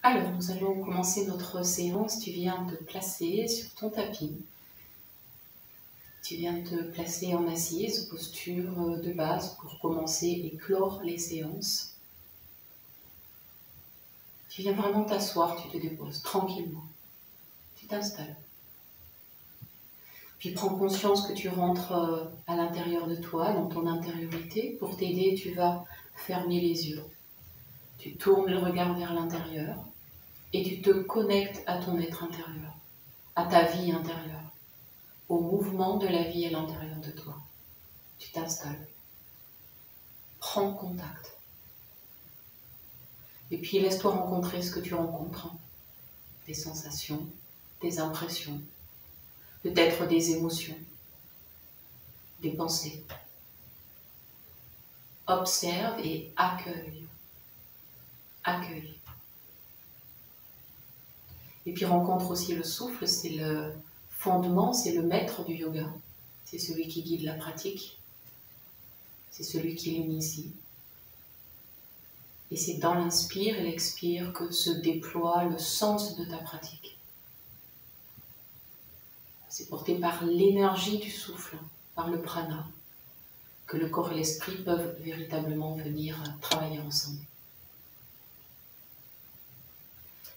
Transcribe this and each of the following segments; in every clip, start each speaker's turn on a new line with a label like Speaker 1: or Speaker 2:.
Speaker 1: Alors, nous allons commencer notre séance. Tu viens te placer sur ton tapis. Tu viens te placer en assise, posture de base pour commencer et clore les séances. Tu viens vraiment t'asseoir, tu te déposes tranquillement. Tu t'installes. Puis prends conscience que tu rentres à l'intérieur de toi, dans ton intériorité. Pour t'aider, tu vas fermer les yeux. Tu tournes le regard vers l'intérieur et tu te connectes à ton être intérieur, à ta vie intérieure, au mouvement de la vie à l'intérieur de toi. Tu t'installes. Prends contact. Et puis laisse-toi rencontrer ce que tu rencontres. Des sensations, des impressions, peut-être des émotions, des pensées. Observe et accueille. Accueille. Et puis rencontre aussi le souffle, c'est le fondement, c'est le maître du yoga. C'est celui qui guide la pratique. C'est celui qui l'initie. Et c'est dans l'inspire et l'expire que se déploie le sens de ta pratique. C'est porté par l'énergie du souffle, par le prana, que le corps et l'esprit peuvent véritablement venir travailler ensemble.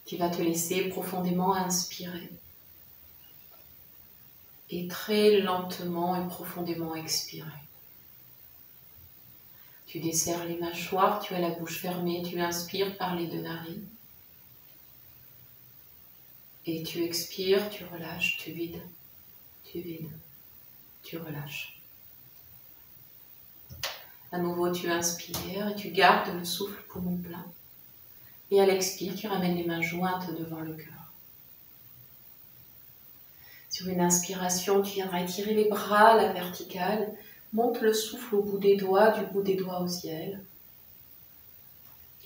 Speaker 1: Tu vas te laisser profondément inspirer et très lentement et profondément expirer. Tu desserres les mâchoires, tu as la bouche fermée, tu inspires par les deux narines. Et tu expires, tu relâches, tu vides, tu relâches. À nouveau, tu inspires et tu gardes le souffle poumon plein. Et à l'expire, tu ramènes les mains jointes devant le cœur. Sur une inspiration, tu viendras étirer les bras à la verticale. Monte le souffle au bout des doigts, du bout des doigts au ciel.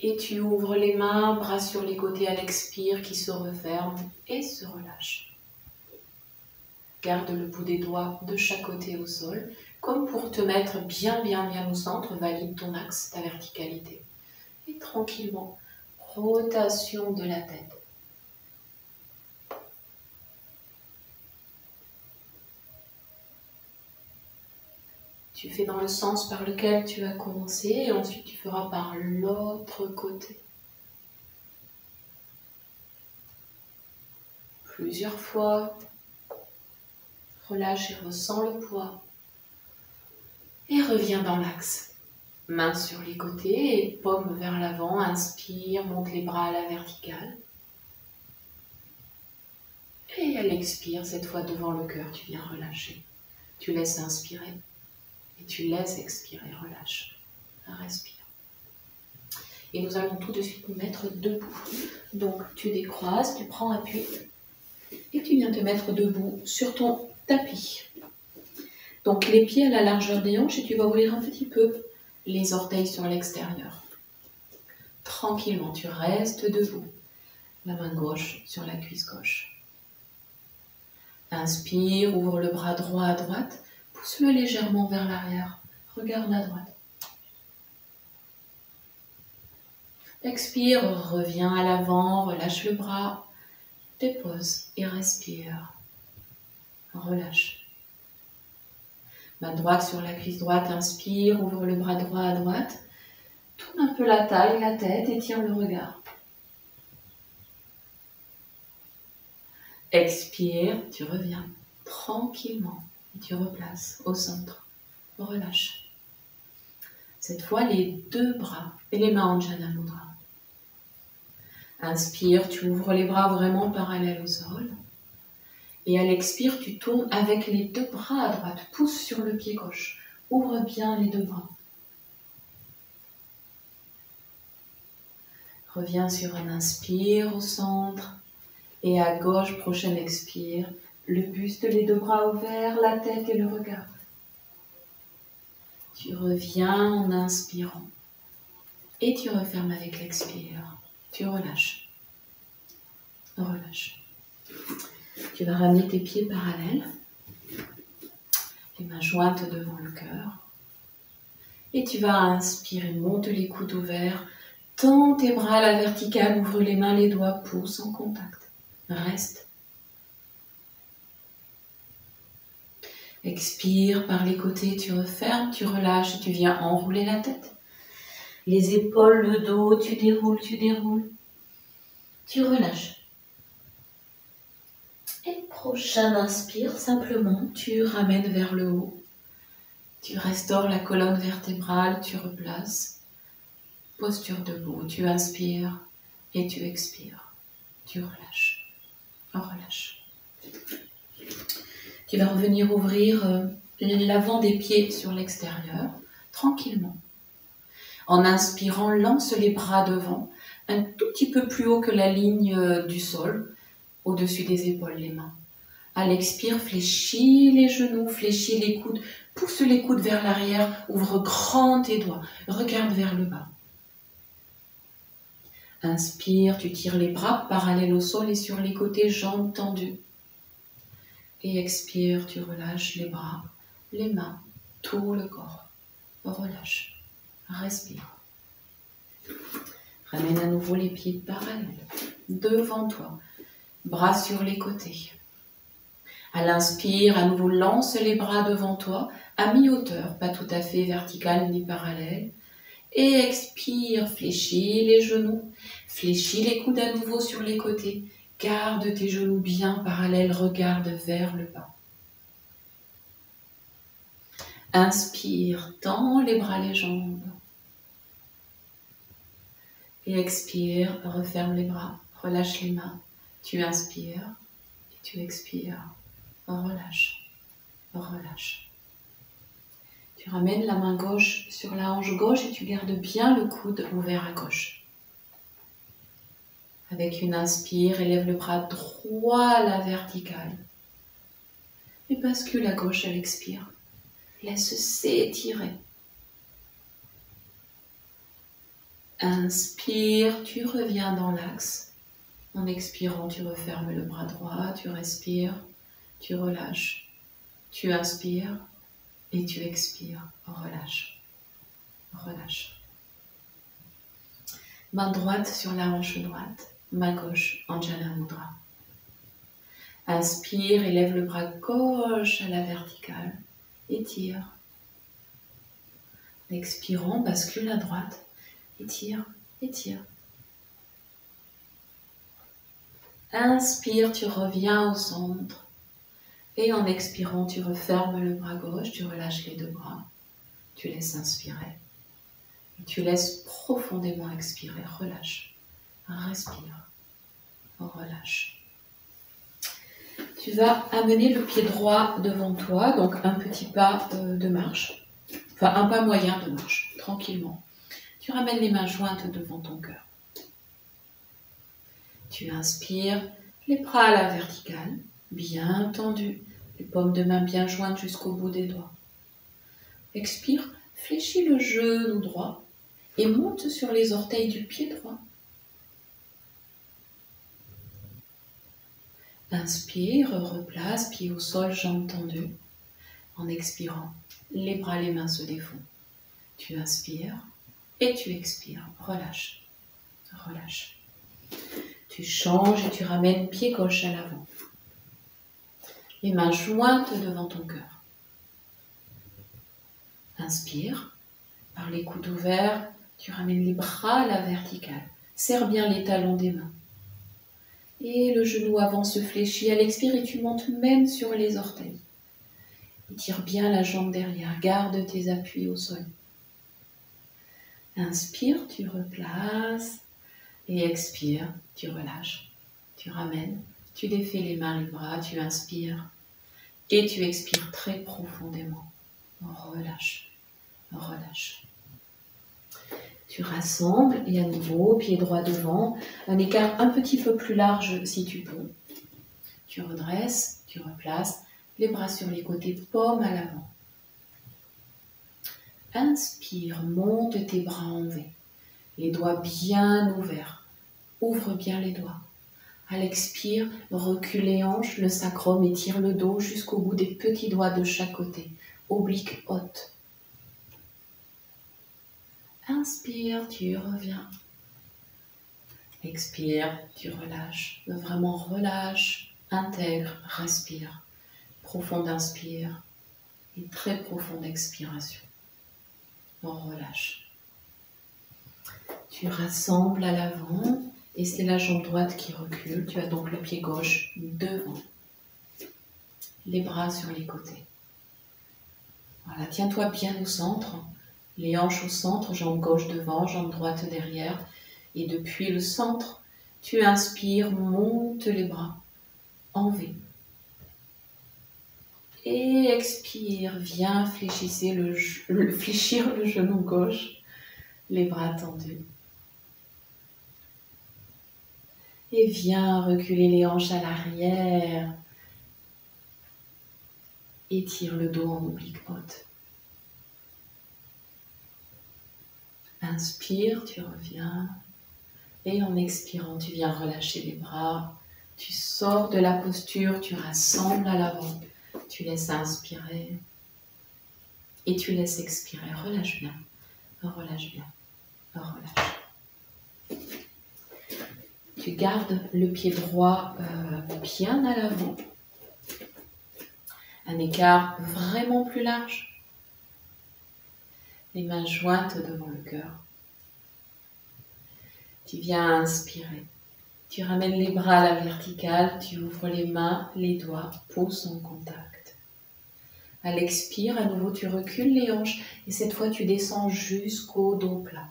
Speaker 1: Et tu ouvres les mains, bras sur les côtés à l'expire qui se referme et se relâche. Garde le bout des doigts de chaque côté au sol, comme pour te mettre bien au centre, valide ton axe, ta verticalité. Et tranquillement, rotation de la tête. Tu fais dans le sens par lequel tu as commencé et ensuite tu feras par l'autre côté. Plusieurs fois. Relâche et ressens le poids. Et reviens dans l'axe. Mains sur les côtés et paume vers l'avant. Inspire, monte les bras à la verticale. Et à l'expire, cette fois devant le cœur, tu viens relâcher. Tu laisses inspirer. Et tu laisses expirer, relâche. Respire. Et nous allons tout de suite nous mettre debout. Donc tu décroises, tu prends appui. Et tu viens te mettre debout sur ton tapis. Donc les pieds à la largeur des hanches et tu vas ouvrir un petit peu les orteils sur l'extérieur. Tranquillement, tu restes debout. La main gauche sur la cuisse gauche. Inspire, ouvre le bras droit à droite. Pousse-le légèrement vers l'arrière. Regarde à droite. Expire, reviens à l'avant, relâche le bras. Dépose et respire. Relâche. Main droite sur la cuisse droite, inspire, ouvre le bras droit à droite. Tourne un peu la taille, la tête, étire le regard. Expire, tu reviens tranquillement et tu replaces au centre. Relâche. Cette fois, les deux bras et les mains en Jana Mudra. Inspire, tu ouvres les bras vraiment parallèles au sol. Et à l'expire, tu tournes avec les deux bras à droite. Pousse sur le pied gauche. Ouvre bien les deux bras. Reviens sur un inspire au centre. Et à gauche, prochaine expire. Le buste, les deux bras ouverts, la tête et le regard. Tu reviens en inspirant. Et tu refermes avec l'expire. Tu relâches. Relâche. Tu vas ramener tes pieds parallèles. Les mains jointes devant le cœur. Et tu vas inspirer, monte les coudes ouverts. Tends tes bras à la verticale, ouvre les mains, les doigts, pousse en contact. Reste. Expire par les côtés, tu refermes, tu relâches et tu viens enrouler la tête. Les épaules, le dos, tu déroules, tu relâches. Et prochaine inspire, simplement, tu ramènes vers le haut. Tu restaures la colonne vertébrale, tu replaces. Posture debout, tu inspires et tu expires. Tu relâches. Relâche. Tu vas revenir ouvrir l'avant des pieds sur l'extérieur, tranquillement. En inspirant, lance les bras devant, un tout petit peu plus haut que la ligne du sol, au-dessus des épaules, les mains. À l'expire, fléchis les genoux, fléchis les coudes, pousse les coudes vers l'arrière, ouvre grand tes doigts, regarde vers le bas. Inspire, tu tires les bras parallèles au sol et sur les côtés, jambes tendues. Et expire, tu relâches les bras, les mains, tout le corps. Relâche, respire. Ramène à nouveau les pieds parallèles, devant toi, bras sur les côtés. À l'inspire, à nouveau, lance les bras devant toi, à mi-hauteur, pas tout à fait vertical ni parallèle. Et expire, fléchis les genoux, fléchis les coudes à nouveau sur les côtés. Garde tes genoux bien parallèles, regarde vers le bas. Inspire, tends les bras, les jambes. Et expire, referme les bras, relâche les mains. Tu inspires et tu expires. Relâche, relâche. Tu ramènes la main gauche sur la hanche gauche et tu gardes bien le coude ouvert à gauche. Avec une inspire, élève le bras droit à la verticale. Et bascule à gauche à l'expire. Laisse s'étirer. Inspire, tu reviens dans l'axe. En expirant, tu refermes le bras droit, tu respires, tu relâches. Tu inspires et tu expires. Relâche. Relâche. Main droite sur la hanche droite, main gauche en Jala Mudra. Inspire, élève le bras gauche à la verticale, étire. Expirant, bascule à droite, étire, étire. Inspire, tu reviens au centre. Et en expirant, tu refermes le bras gauche, tu relâches les deux bras. Tu laisses inspirer. Et tu laisses profondément expirer. Relâche. Respire. Relâche. Tu vas amener le pied droit devant toi, donc un petit pas de marche. Enfin, un pas moyen de marche, tranquillement. Tu ramènes les mains jointes devant ton cœur. Tu inspires, les bras à la verticale, bien tendus, les paumes de main bien jointes jusqu'au bout des doigts. Expire, fléchis le genou droit et monte sur les orteils du pied droit. Inspire, replace, pied au sol, jambes tendues. En expirant, les bras, les mains se défont. Tu inspires et tu expires. Relâche, relâche. Tu changes et tu ramènes pied gauche à l'avant. Les mains jointes devant ton cœur. Inspire, par les coudes ouverts, tu ramènes les bras à la verticale. Serre bien les talons des mains. Et le genou avant se fléchit à l'expire et tu montes même sur les orteils. Tire bien la jambe derrière, garde tes appuis au sol. Inspire, tu replaces et expire, tu relâches. Tu ramènes, tu défais les mains, les bras, tu inspires et tu expires très profondément. Relâche, relâche. Tu rassembles et à nouveau, pied droit devant, un écart un petit peu plus large si tu peux. Tu redresses, tu replaces, les bras sur les côtés, paume à l'avant. Inspire, monte tes bras en V, les doigts bien ouverts. Ouvre bien les doigts. À l'expire, recule les hanches, le sacrum, étire le dos jusqu'au bout des petits doigts de chaque côté. Oblique haute. Inspire, tu reviens. Expire, tu relâches. Vraiment relâche, intègre, respire. Profonde inspire et très profonde expiration. On relâche. Tu rassembles à l'avant et c'est la jambe droite qui recule. Tu as donc le pied gauche devant. Les bras sur les côtés. Voilà, tiens-toi bien au centre. Les hanches au centre, jambe gauche devant, jambe droite derrière. Et depuis le centre, tu inspires, monte les bras en V. Et expire, viens fléchir le genou gauche, les bras tendus. Et viens reculer les hanches à l'arrière. Étire le dos en oblique haute. Inspire, tu reviens. Et en expirant, tu viens relâcher les bras. Tu sors de la posture, tu rassembles à l'avant. Tu laisses inspirer. Et tu laisses expirer. Relâche bien. Relâche bien. Relâche. Tu gardes le pied droit bien à l'avant. Un écart vraiment plus large. Les mains jointes devant le cœur. Tu viens inspirer. Tu ramènes les bras à la verticale. Tu ouvres les mains, les doigts, pouces en contact. À l'expire, à nouveau, tu recules les hanches. Et cette fois, tu descends jusqu'au dos plat.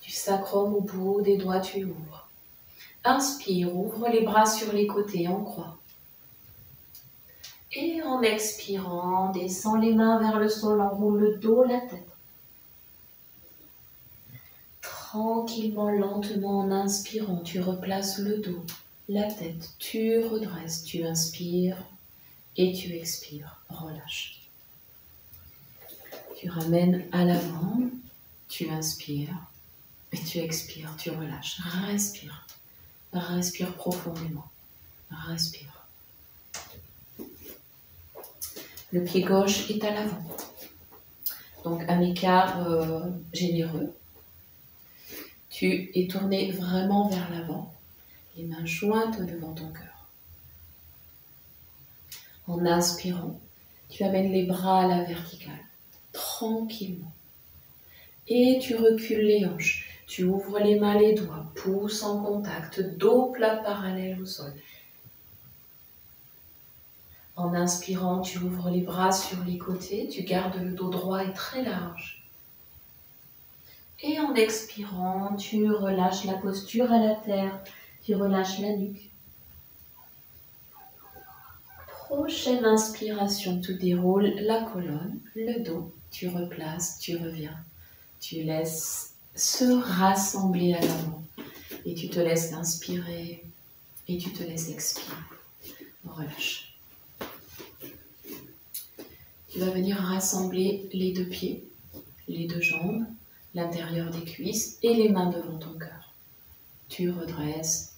Speaker 1: Du sacrum au bout des doigts, tu ouvres. Inspire, ouvre les bras sur les côtés en croix. Et en expirant, descends les mains vers le sol, enroule le dos, la tête. Tranquillement, lentement, en inspirant, tu replaces le dos, la tête, tu redresses, tu inspires et tu expires. Relâche. Tu ramènes à l'avant, tu inspires et tu expires, tu relâches. Respire. Respire profondément. Respire. Le pied gauche est à l'avant. Donc un écart généreux. Tu es tourné vraiment vers l'avant, les mains jointes devant ton cœur. En inspirant, tu amènes les bras à la verticale, tranquillement. Et tu recules les hanches. Tu ouvres les mains, les doigts, pouces en contact, dos plat parallèle au sol. En inspirant, tu ouvres les bras sur les côtés, tu gardes le dos droit et très large. Et en expirant, tu relâches la posture à la terre, tu relâches la nuque. Prochaine inspiration, tu déroules la colonne, le dos, tu replaces, tu reviens. Tu laisses se rassembler à l'avant et tu te laisses inspirer et tu te laisses expirer. Relâche. Tu vas venir rassembler les deux pieds, les deux jambes, l'intérieur des cuisses et les mains devant ton cœur. Tu redresses,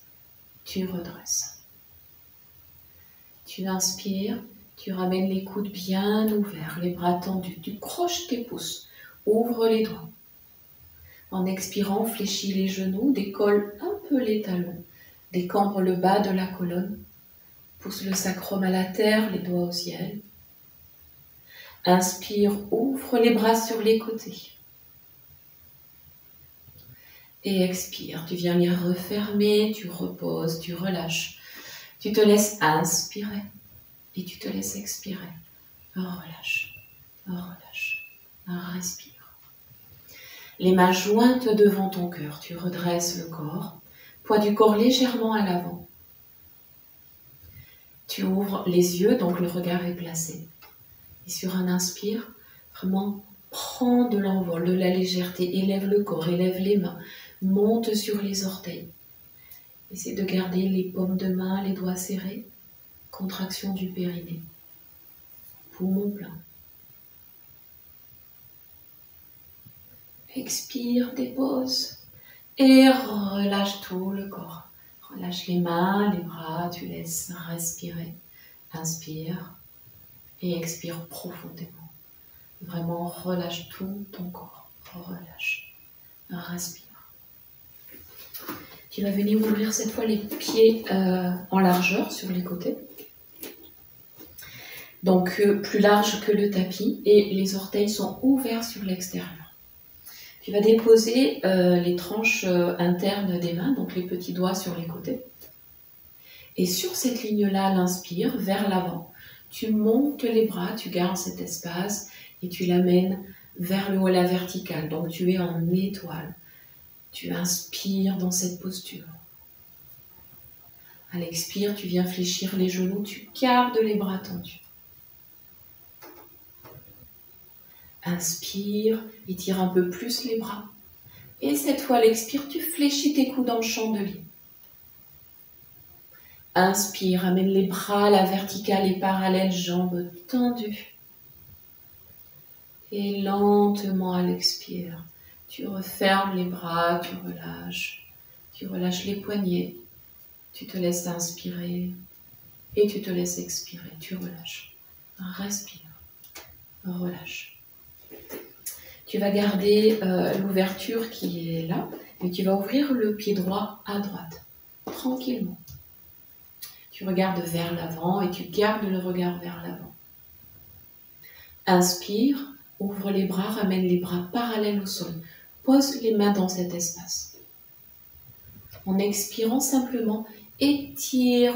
Speaker 1: tu redresses. Tu inspires, tu ramènes les coudes bien ouverts, les bras tendus, tu croches tes pouces, ouvre les doigts. En expirant, fléchis les genoux, décolle un peu les talons, décambre le bas de la colonne, pousse le sacrum à la terre, les doigts au ciel. Inspire, ouvre les bras sur les côtés. Et expire, tu viens les refermer, tu reposes, tu relâches. Tu te laisses inspirer et tu te laisses expirer. Relâche, relâche, respire. Les mains jointes devant ton cœur, tu redresses le corps, poids du corps légèrement à l'avant. Tu ouvres les yeux, donc le regard est placé. Et sur un inspire, vraiment prends de l'envol, de la légèreté, élève le corps, élève les mains, monte sur les orteils. Essaie de garder les paumes de main, les doigts serrés, contraction du périnée. Poumon plein. Expire, dépose et relâche tout le corps. Relâche les mains, les bras, tu laisses respirer. Inspire et expire profondément. Vraiment relâche tout ton corps. Relâche. Respire. Tu vas venir ouvrir cette fois les pieds en largeur sur les côtés. Donc plus large que le tapis et les orteils sont ouverts sur l'extérieur. Tu vas déposer les tranches internes des mains, donc les petits doigts sur les côtés. Et sur cette ligne-là, à l'inspire, vers l'avant, tu montes les bras, tu gardes cet espace et tu l'amènes vers le haut, la verticale. Donc tu es en étoile. Tu inspires dans cette posture. À l'expire, tu viens fléchir les genoux, tu gardes les bras tendus. Inspire, étire un peu plus les bras. Et cette fois, à l'expire, tu fléchis tes coudes en chandelier. Inspire, amène les bras à la verticale et parallèle, jambes tendues. Et lentement à l'expire, tu refermes les bras, tu relâches les poignets, tu te laisses inspirer et tu te laisses expirer, tu relâches. Respire, relâche. Tu vas garder l'ouverture qui est là, et tu vas ouvrir le pied droit à droite, tranquillement. Tu regardes vers l'avant et tu gardes le regard vers l'avant. Inspire, ouvre les bras, ramène les bras parallèles au sol. Pose les mains dans cet espace. En expirant simplement, étire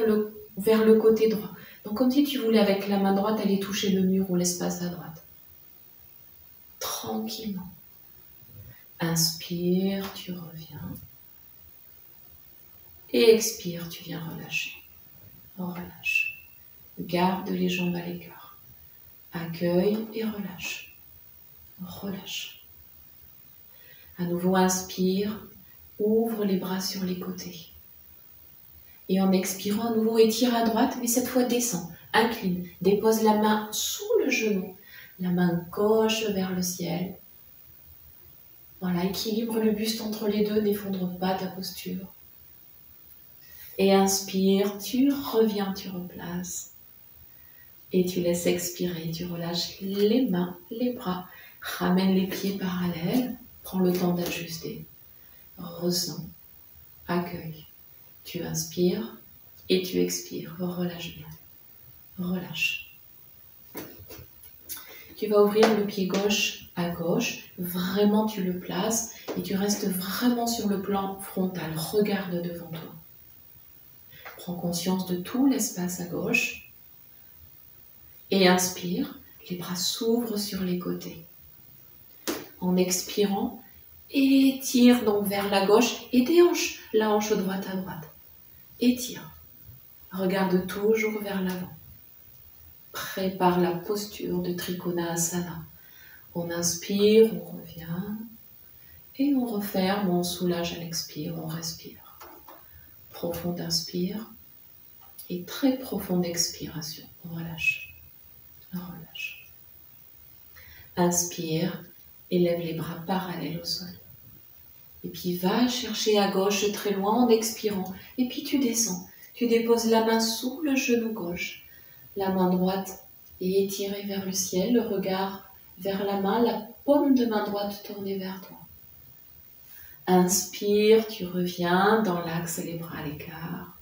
Speaker 1: vers le côté droit. Donc comme si tu voulais avec la main droite aller toucher le mur ou l'espace à droite. Tranquillement. Inspire, tu reviens. Et expire, tu viens relâcher. Relâche. Garde les jambes à l'écart. Accueille et relâche. Relâche. À nouveau, inspire. Ouvre les bras sur les côtés. Et en expirant, à nouveau, étire à droite, mais cette fois descend. Incline. Dépose la main sous le genou. La main gauche vers le ciel. Voilà, équilibre le buste entre les deux, n'effondre pas ta posture. Et inspire, tu reviens, tu replaces. Et tu laisses expirer, tu relâches les mains, les bras. Ramène les pieds parallèles, prends le temps d'ajuster. Ressens, accueille. Tu inspires et tu expires, relâche bien. Relâche. Tu vas ouvrir le pied gauche à gauche, vraiment tu le places et tu restes vraiment sur le plan frontal, regarde devant toi. Prends conscience de tout l'espace à gauche et inspire, les bras s'ouvrent sur les côtés. En expirant, étire donc vers la gauche et déhanche la hanche droite à droite. Étire, regarde toujours vers l'avant. Prépare la posture de Trikonasana. On inspire, on revient et on referme, on soulage à l'expire, on respire. Profonde inspire et très profonde expiration. On relâche, relâche. Inspire, élève les bras parallèles au sol. Et puis va chercher à gauche très loin en expirant. Et puis tu descends. Tu déposes la main sous le genou gauche. La main droite est étirée vers le ciel. Le regard vers la main. La paume de main droite tournée vers toi. Inspire, tu reviens dans l'axe, les bras à l'écart.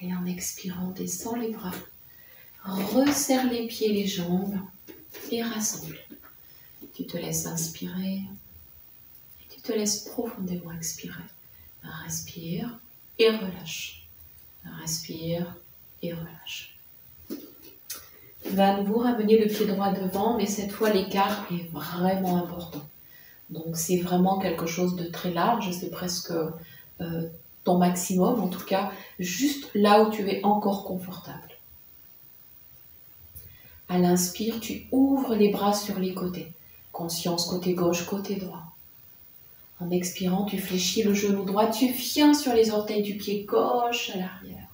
Speaker 1: Et en expirant, descends les bras. Resserre les pieds, les jambes. Et rassemble. Tu te laisses inspirer. Tu te laisses profondément expirer. Respire et relâche. Respire et relâche. Tu vas à nouveau ramener le pied droit devant, mais cette fois l'écart est vraiment important. Donc c'est vraiment quelque chose de très large, c'est presque ton maximum, en tout cas, juste là où tu es encore confortable. À l'inspire, tu ouvres les bras sur les côtés. Conscience côté gauche, côté droit. En expirant, tu fléchis le genou droit, tu viens sur les orteils du pied gauche à l'arrière.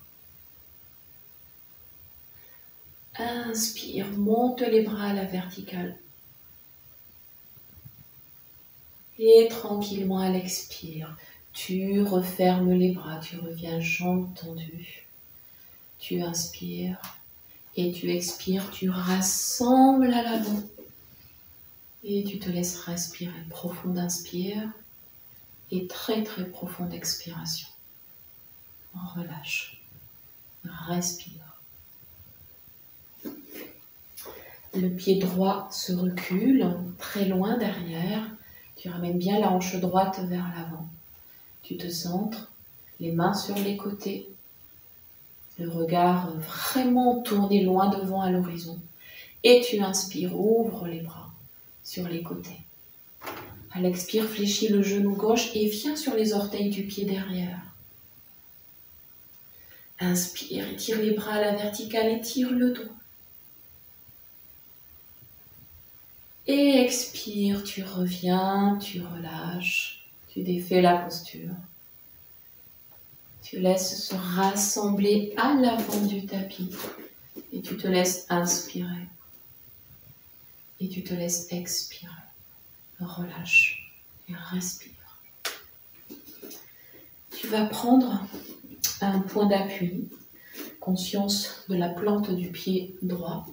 Speaker 1: Inspire, monte les bras à la verticale. Et tranquillement à l'expire, tu refermes les bras, tu reviens jambes tendues. Tu inspires et tu expires, tu rassembles à l'avant. Et tu te laisses respirer. Profonde inspire. Et très très profonde expiration. On relâche. Respire. Le pied droit se recule très loin derrière. Tu ramènes bien la hanche droite vers l'avant. Tu te centres, les mains sur les côtés. Le regard vraiment tourné loin devant à l'horizon. Et tu inspires, ouvre les bras sur les côtés. À l'expire, fléchis le genou gauche et viens sur les orteils du pied derrière. Inspire, étire les bras à la verticale, étire le dos. Et expire, tu reviens, tu relâches, tu défais la posture. Tu laisses se rassembler à l'avant du tapis et tu te laisses inspirer. Et tu te laisses expirer. Relâche et respire. Tu vas prendre un point d'appui, conscience de la plante du pied droit,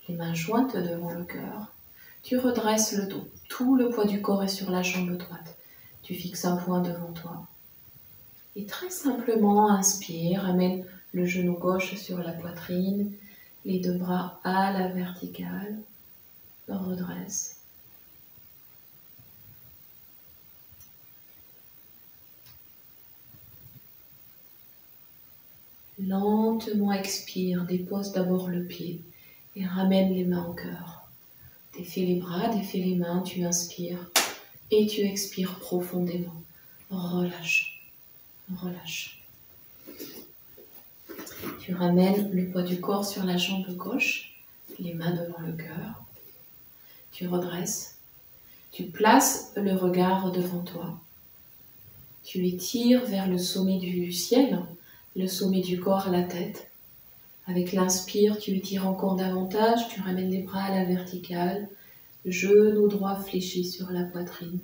Speaker 1: les mains jointes devant le cœur. Tu redresses le dos, tout le poids du corps est sur la jambe droite. Tu fixes un point devant toi. Et très simplement, inspire, amène le genou gauche sur la poitrine, les deux bras à la verticale, redresse. Lentement expire, dépose d'abord le pied et ramène les mains au cœur. Défais les bras, défais les mains, tu inspires et tu expires profondément. Relâche, relâche. Tu ramènes le poids du corps sur la jambe gauche, les mains devant le cœur. Tu redresses, tu places le regard devant toi. Tu étires vers le sommet du ciel, le sommet du corps à la tête. Avec l'inspire, tu étires encore davantage, tu ramènes les bras à la verticale, genou droit fléchi sur la poitrine.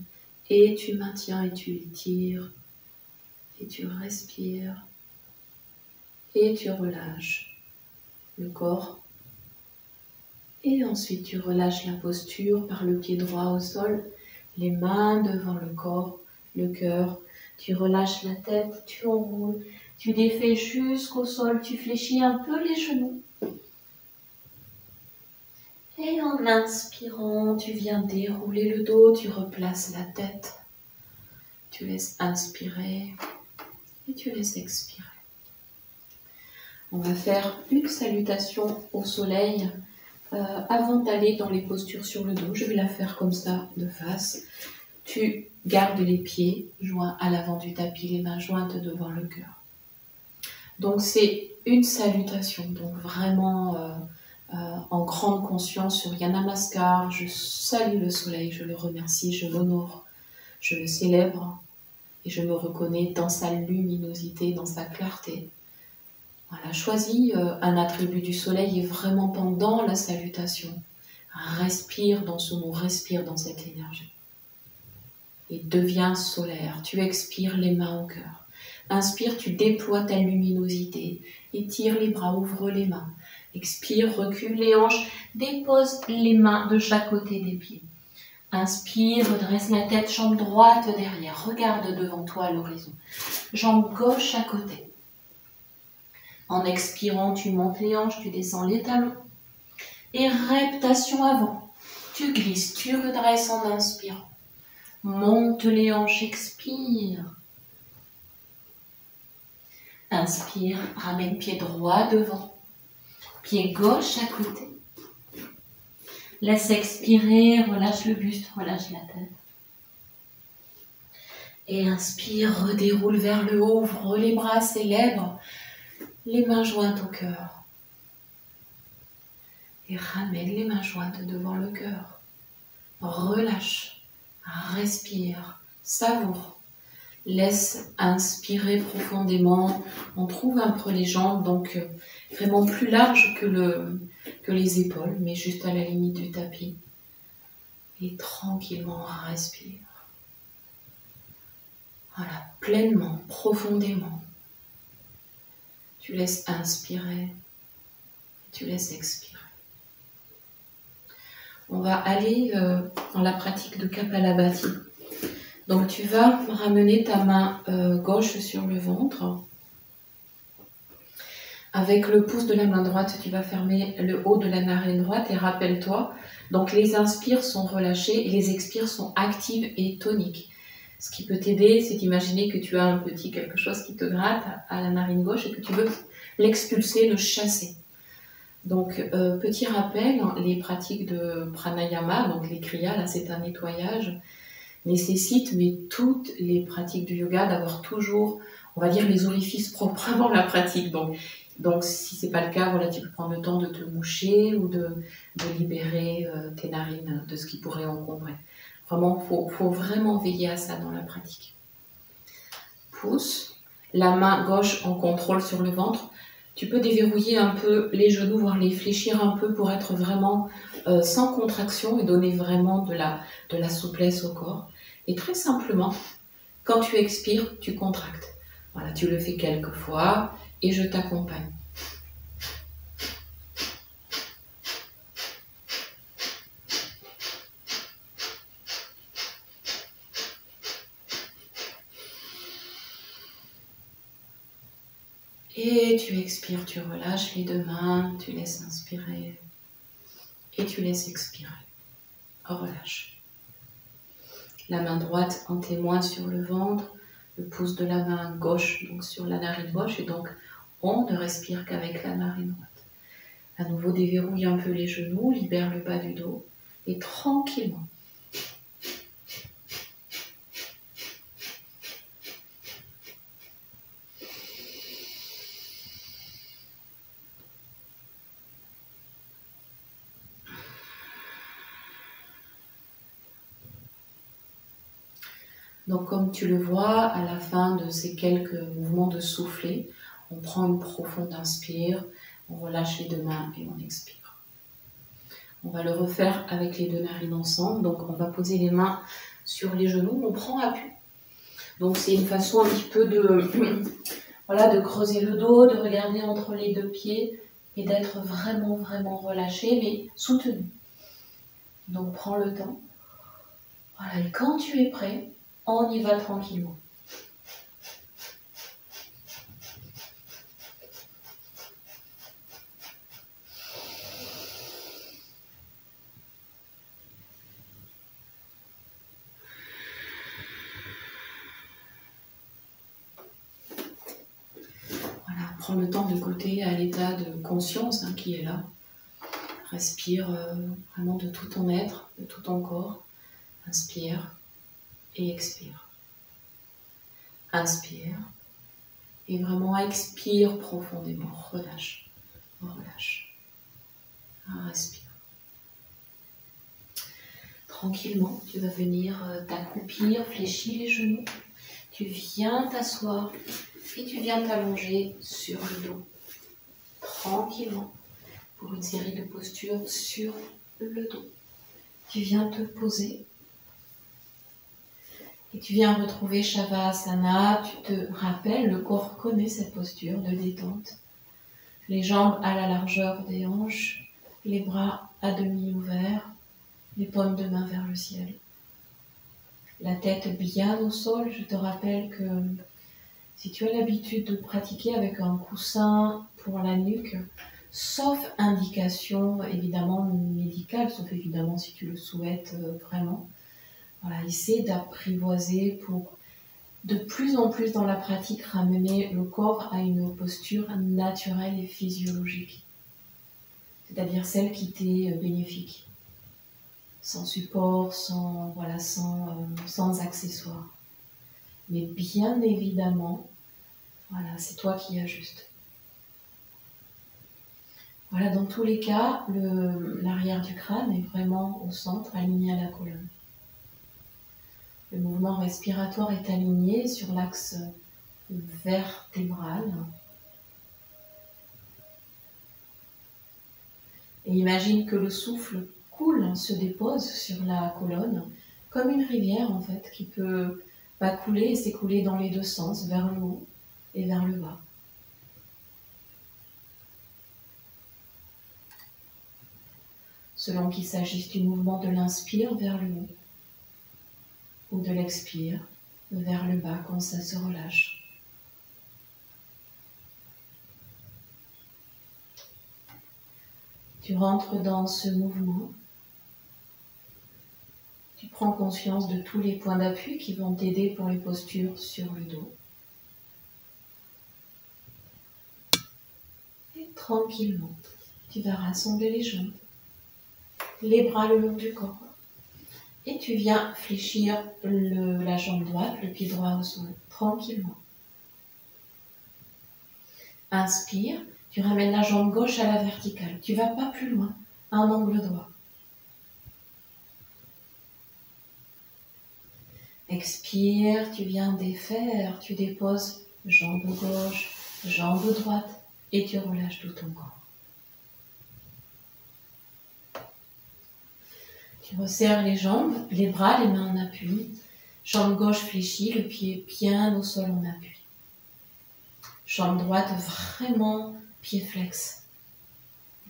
Speaker 1: Et tu maintiens et tu étires, et tu respires, et tu relâches le corps. Et ensuite, tu relâches la posture par le pied droit au sol, les mains devant le corps, le cœur. Tu relâches la tête, tu enroules, tu défais jusqu'au sol, tu fléchis un peu les genoux. Et en inspirant, tu viens dérouler le dos, tu replaces la tête. Tu laisses inspirer et tu laisses expirer. On va faire une salutation au soleil avant d'aller dans les postures sur le dos. Je vais la faire comme ça, de face. Tu gardes les pieds joints à l'avant du tapis, les mains jointes devant le cœur. Donc c'est une salutation, donc vraiment en grande conscience sur Surya Namaskar. Je salue le soleil, je le remercie, je l'honore, je le célèbre et je me reconnais dans sa luminosité, dans sa clarté. Voilà, choisis un attribut du soleil et vraiment pendant la salutation, respire dans ce mot, respire dans cette énergie. Et deviens solaire, tu expires les mains au cœur. Inspire, tu déploies ta luminosité, étire les bras, ouvre les mains. Expire, recule les hanches, dépose les mains de chaque côté des pieds. Inspire, redresse la tête, jambe droite derrière, regarde devant toi à l'horizon. Jambe gauche à côté. En expirant, tu montes les hanches, tu descends les talons. Et reptation avant. Tu glisses, tu redresses en inspirant. Monte les hanches, expire. Inspire, ramène pied droit devant. Pied gauche à côté. Laisse expirer, relâche le buste, relâche la tête. Et inspire, redéroule vers le haut, ouvre les bras, célèbre. Les mains jointes au cœur. Et ramène les mains jointes devant le cœur. Relâche, respire, savoure. Laisse inspirer profondément. On trouve un peu les jambes, donc vraiment plus large que les épaules, mais juste à la limite du tapis. Et tranquillement, respire. Voilà, pleinement, profondément. Tu laisses inspirer, tu laisses expirer. On va aller dans la pratique de Kapalabhati. Donc tu vas ramener ta main gauche sur le ventre. Avec le pouce de la main droite, tu vas fermer le haut de la narine droite et rappelle-toi, donc les inspires sont relâchés et les expires sont actives et toniques. Ce qui peut t'aider, c'est d'imaginer que tu as un petit quelque chose qui te gratte à la narine gauche et que tu veux l'expulser, le chasser. Donc, petit rappel, les pratiques de pranayama, donc les kriyas, là c'est un nettoyage, nécessitent, mais toutes les pratiques du yoga, d'avoir toujours, on va dire, les orifices propres avant la pratique. Donc si c'est pas le cas, voilà, tu peux prendre le temps de te moucher ou de libérer tes narines de ce qui pourrait encombrer. Vraiment, faut vraiment veiller à ça dans la pratique. Pouce, la main gauche en contrôle sur le ventre. Tu peux déverrouiller un peu les genoux, voire les fléchir un peu pour être vraiment sans contraction et donner vraiment de la souplesse au corps. Et très simplement, quand tu expires, tu contractes. Voilà, tu le fais quelques fois et je t'accompagne. Et tu expires, tu relâches les deux mains, tu laisses inspirer et tu laisses expirer. Relâche. La main droite en témoin sur le ventre, le pouce de la main gauche donc sur la narine gauche et donc on ne respire qu'avec la narine droite. À nouveau, déverrouille un peu les genoux, libère le bas du dos et tranquillement. Donc comme tu le vois, à la fin de ces quelques mouvements de souffler, on prend une profonde inspire, on relâche les deux mains et on expire. On va le refaire avec les deux narines ensemble. Donc on va poser les mains sur les genoux, on prend appui. Donc c'est une façon un petit peu de creuser le dos, de regarder entre les deux pieds et d'être vraiment, vraiment relâché, mais soutenu. Donc prends le temps. Voilà, et quand tu es prêt, on y va tranquillement. Voilà, prends le temps de goûter à l'état de conscience qui est là. Respire vraiment de tout ton être, de tout ton corps. Inspire et expire. Inspire et vraiment expire profondément. Relâche, relâche. Respire. Tranquillement, tu vas venir t'accroupir, fléchir les genoux. Tu viens t'asseoir et tu viens t'allonger sur le dos. Tranquillement, pour une série de postures sur le dos. Tu viens te poser et tu viens retrouver Shavasana. Tu te rappelles, le corps connaît cette posture de détente. Les jambes à la largeur des hanches, les bras à demi ouverts, les paumes de main vers le ciel. La tête bien au sol. Je te rappelle que si tu as l'habitude de pratiquer avec un coussin pour la nuque, sauf indication évidemment médicale, sauf évidemment si tu le souhaites vraiment, voilà, essaie d'apprivoiser pour de plus en plus dans la pratique ramener le corps à une posture naturelle et physiologique, c'est-à-dire celle qui t'est bénéfique, sans support, sans accessoires. Mais bien évidemment, voilà, c'est toi qui ajustes. Voilà, dans tous les cas, l'arrière du crâne est vraiment au centre, aligné à la colonne. Le mouvement respiratoire est aligné sur l'axe vertébral. Et imagine que le souffle coule, se dépose sur la colonne, comme une rivière en fait, qui peut couler et s'écouler dans les deux sens, vers le haut et vers le bas. Selon qu'il s'agisse du mouvement de l'inspire vers le haut ou de l'expire vers le bas quand ça se relâche. Tu rentres dans ce mouvement. Tu prends conscience de tous les points d'appui qui vont t'aider pour les postures sur le dos. Et tranquillement, tu vas rassembler les jambes, les bras le long du corps. Et tu viens fléchir la jambe droite, le pied droit au sol, tranquillement. Inspire, tu ramènes la jambe gauche à la verticale. Tu ne vas pas plus loin, à un angle droit. Expire, tu viens défaire, tu déposes jambe gauche, jambe droite et tu relâches tout ton corps. Tu resserres les jambes, les bras, les mains en appui. Jambe gauche fléchie, le pied bien au sol en appui. Jambe droite vraiment pied flex.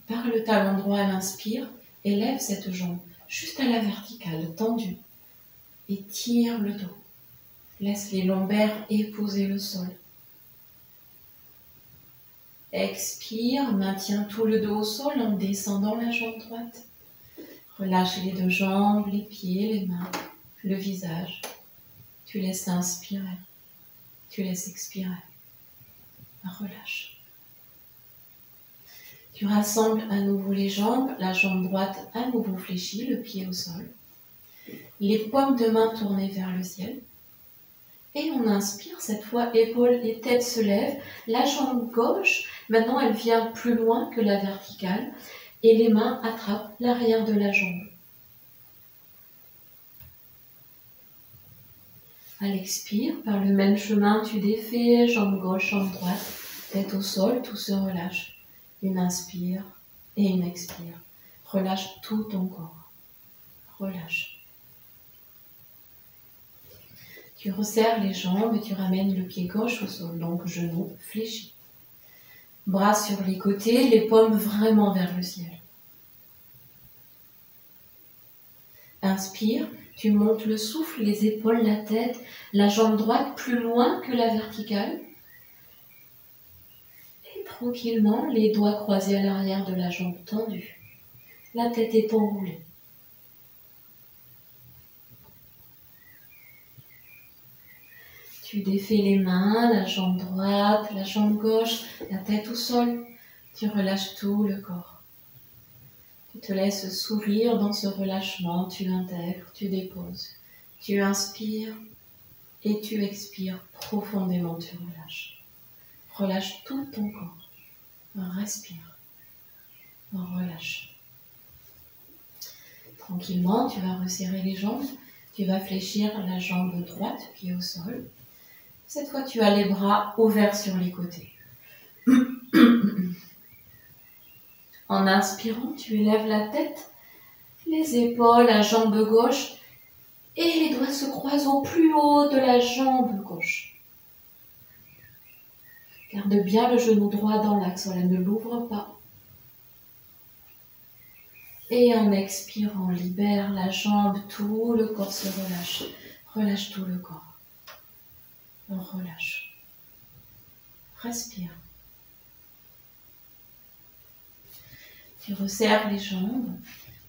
Speaker 1: Par le talon droit à l'inspire, élève cette jambe juste à la verticale, tendue. Et tire le dos. Laisse les lombaires épouser le sol. Expire, maintiens tout le dos au sol en descendant la jambe droite. Relâche les deux jambes, les pieds, les mains, le visage. Tu laisses inspirer. Tu laisses expirer. Relâche. Tu rassembles à nouveau les jambes, la jambe droite à nouveau fléchie, le pied au sol. Les paumes de main tournées vers le ciel. Et on inspire, cette fois, épaules et tête se lèvent. La jambe gauche, maintenant elle vient plus loin que la verticale. Et les mains attrapent l'arrière de la jambe. À l'expire, par le même chemin, tu défais, jambe gauche, jambe droite, tête au sol, tout se relâche. Une inspire et une expire. Relâche tout ton corps. Relâche. Tu resserres les jambes et tu ramènes le pied gauche au sol, donc genou fléchi. Bras sur les côtés, les paumes vraiment vers le ciel. Inspire, tu montes le souffle, les épaules, la tête, la jambe droite plus loin que la verticale. Et tranquillement, les doigts croisés à l'arrière de la jambe tendue. La tête est enroulée. Tu défais les mains, la jambe droite, la jambe gauche, la tête au sol. Tu relâches tout le corps. Tu te laisses sourire dans ce relâchement, tu intègres, tu déposes. Tu inspires et tu expires profondément, tu relâches. Relâche tout ton corps. Respire. Relâche. Tranquillement, tu vas resserrer les jambes. Tu vas fléchir la jambe droite, pied au sol. Cette fois, tu as les bras ouverts sur les côtés. En inspirant, tu élèves la tête, les épaules, la jambe gauche et les doigts se croisent au plus haut de la jambe gauche. Garde bien le genou droit dans l'axe, voilà, ne l'ouvre pas. Et en expirant, libère la jambe, tout le corps se relâche. Relâche tout le corps. Relâche. Respire. Tu resserres les jambes.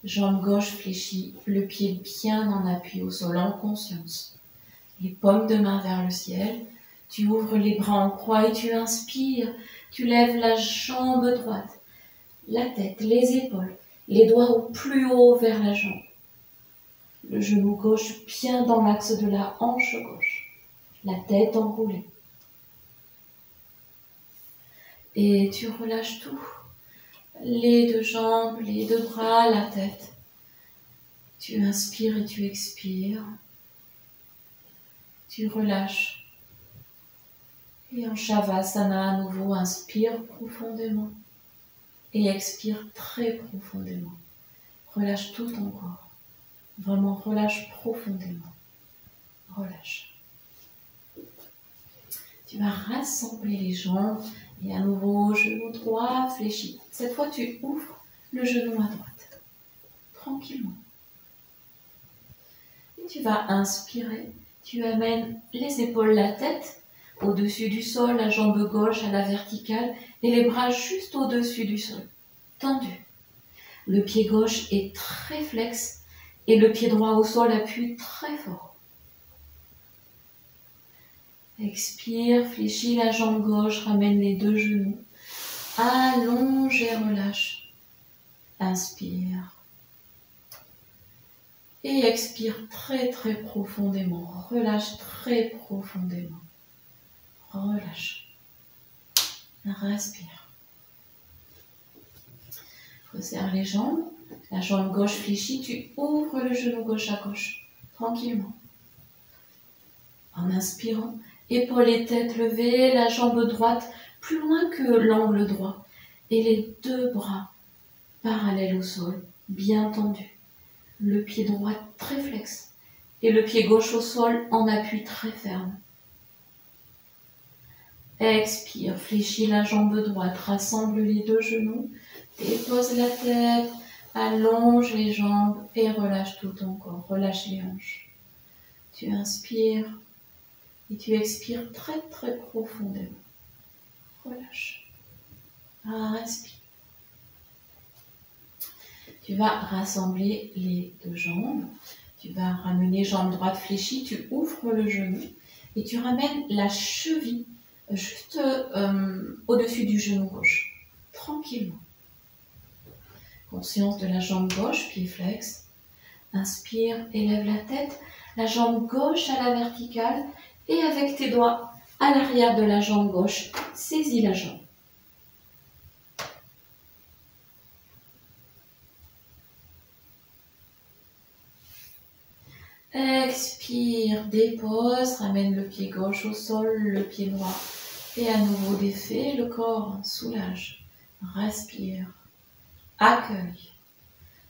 Speaker 1: Jambe gauche fléchie, le pied bien en appui au sol en conscience. Les paumes de main vers le ciel. Tu ouvres les bras en croix et tu inspires. Tu lèves la jambe droite, la tête, les épaules, les doigts au plus haut vers la jambe. Le genou gauche bien dans l'axe de la hanche gauche. La tête enroulée. Et tu relâches tout. Les deux jambes, les deux bras, la tête. Tu inspires et tu expires. Tu relâches. Et en Shavasana, à nouveau, inspire profondément. Et expire très profondément. Relâche tout ton corps. Vraiment, relâche profondément. Relâche. Tu vas rassembler les jambes. Et à nouveau, genou droit fléchi. Cette fois, tu ouvres le genou à droite. Tranquillement. Et
Speaker 2: tu vas inspirer. Tu amènes les épaules, la tête au-dessus du sol, la jambe gauche à la verticale et les bras juste au-dessus du sol, tendus. Le pied gauche est très flex et le pied droit au sol appuie très fort. Expire, fléchis la jambe gauche, ramène les deux genoux. Allonge et relâche. Inspire. Et expire très très profondément. Relâche très profondément. Relâche. Respire. Resserre les jambes. La jambe gauche fléchie. Tu ouvres le genou gauche à gauche. Tranquillement. En inspirant, épaules et tête levées, la jambe droite plus loin que l'angle droit. Et les deux bras parallèles au sol, bien tendus. Le pied droit très flex et le pied gauche au sol en appui très ferme. Expire, fléchis la jambe droite, rassemble les deux genoux, dépose la tête, allonge les jambes et relâche tout ton corps, relâche les hanches. Tu inspires et tu expires très très profondément. Relâche. Respire. Tu vas rassembler les deux jambes. Tu vas ramener jambe droite fléchie, tu ouvres le genou et tu ramènes la cheville juste au-dessus du genou gauche, tranquillement. Conscience de la jambe gauche, pied flex. Inspire, élève la tête, la jambe gauche à la verticale et avec tes doigts à l'arrière de la jambe gauche, saisis la jambe. Expire, dépose, ramène le pied gauche au sol, le pied droit. Et à nouveau défait le corps, soulage. Respire, accueille.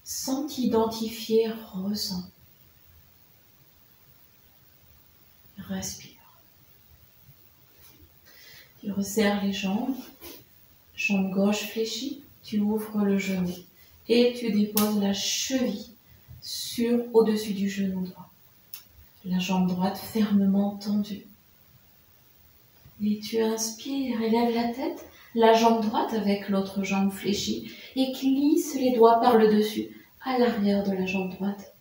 Speaker 2: Sans t'identifier, ressens. Respire. Tu resserres les jambes, jambe gauche fléchie, tu ouvres le genou et tu déposes la cheville au-dessus du genou droit. La jambe droite fermement tendue. Et tu inspires, élève la tête, la jambe droite avec l'autre jambe fléchie et glisse les doigts par le dessus à l'arrière de la jambe droite.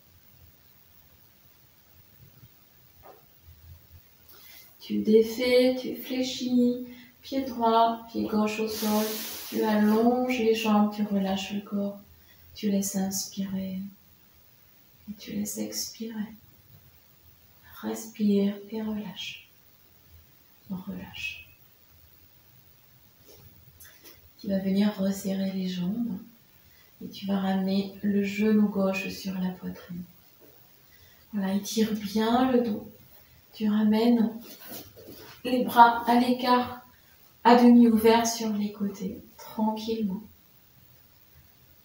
Speaker 2: Tu défais, tu fléchis, pied droit, pied gauche au sol, tu allonges les jambes, tu relâches le corps, tu laisses inspirer et tu laisses expirer. Respire et relâche. Relâche. Tu vas venir resserrer les jambes et tu vas ramener le genou gauche sur la poitrine. Voilà, étire bien le dos. Tu ramènes les bras à l'écart, à demi ouverts sur les côtés, tranquillement.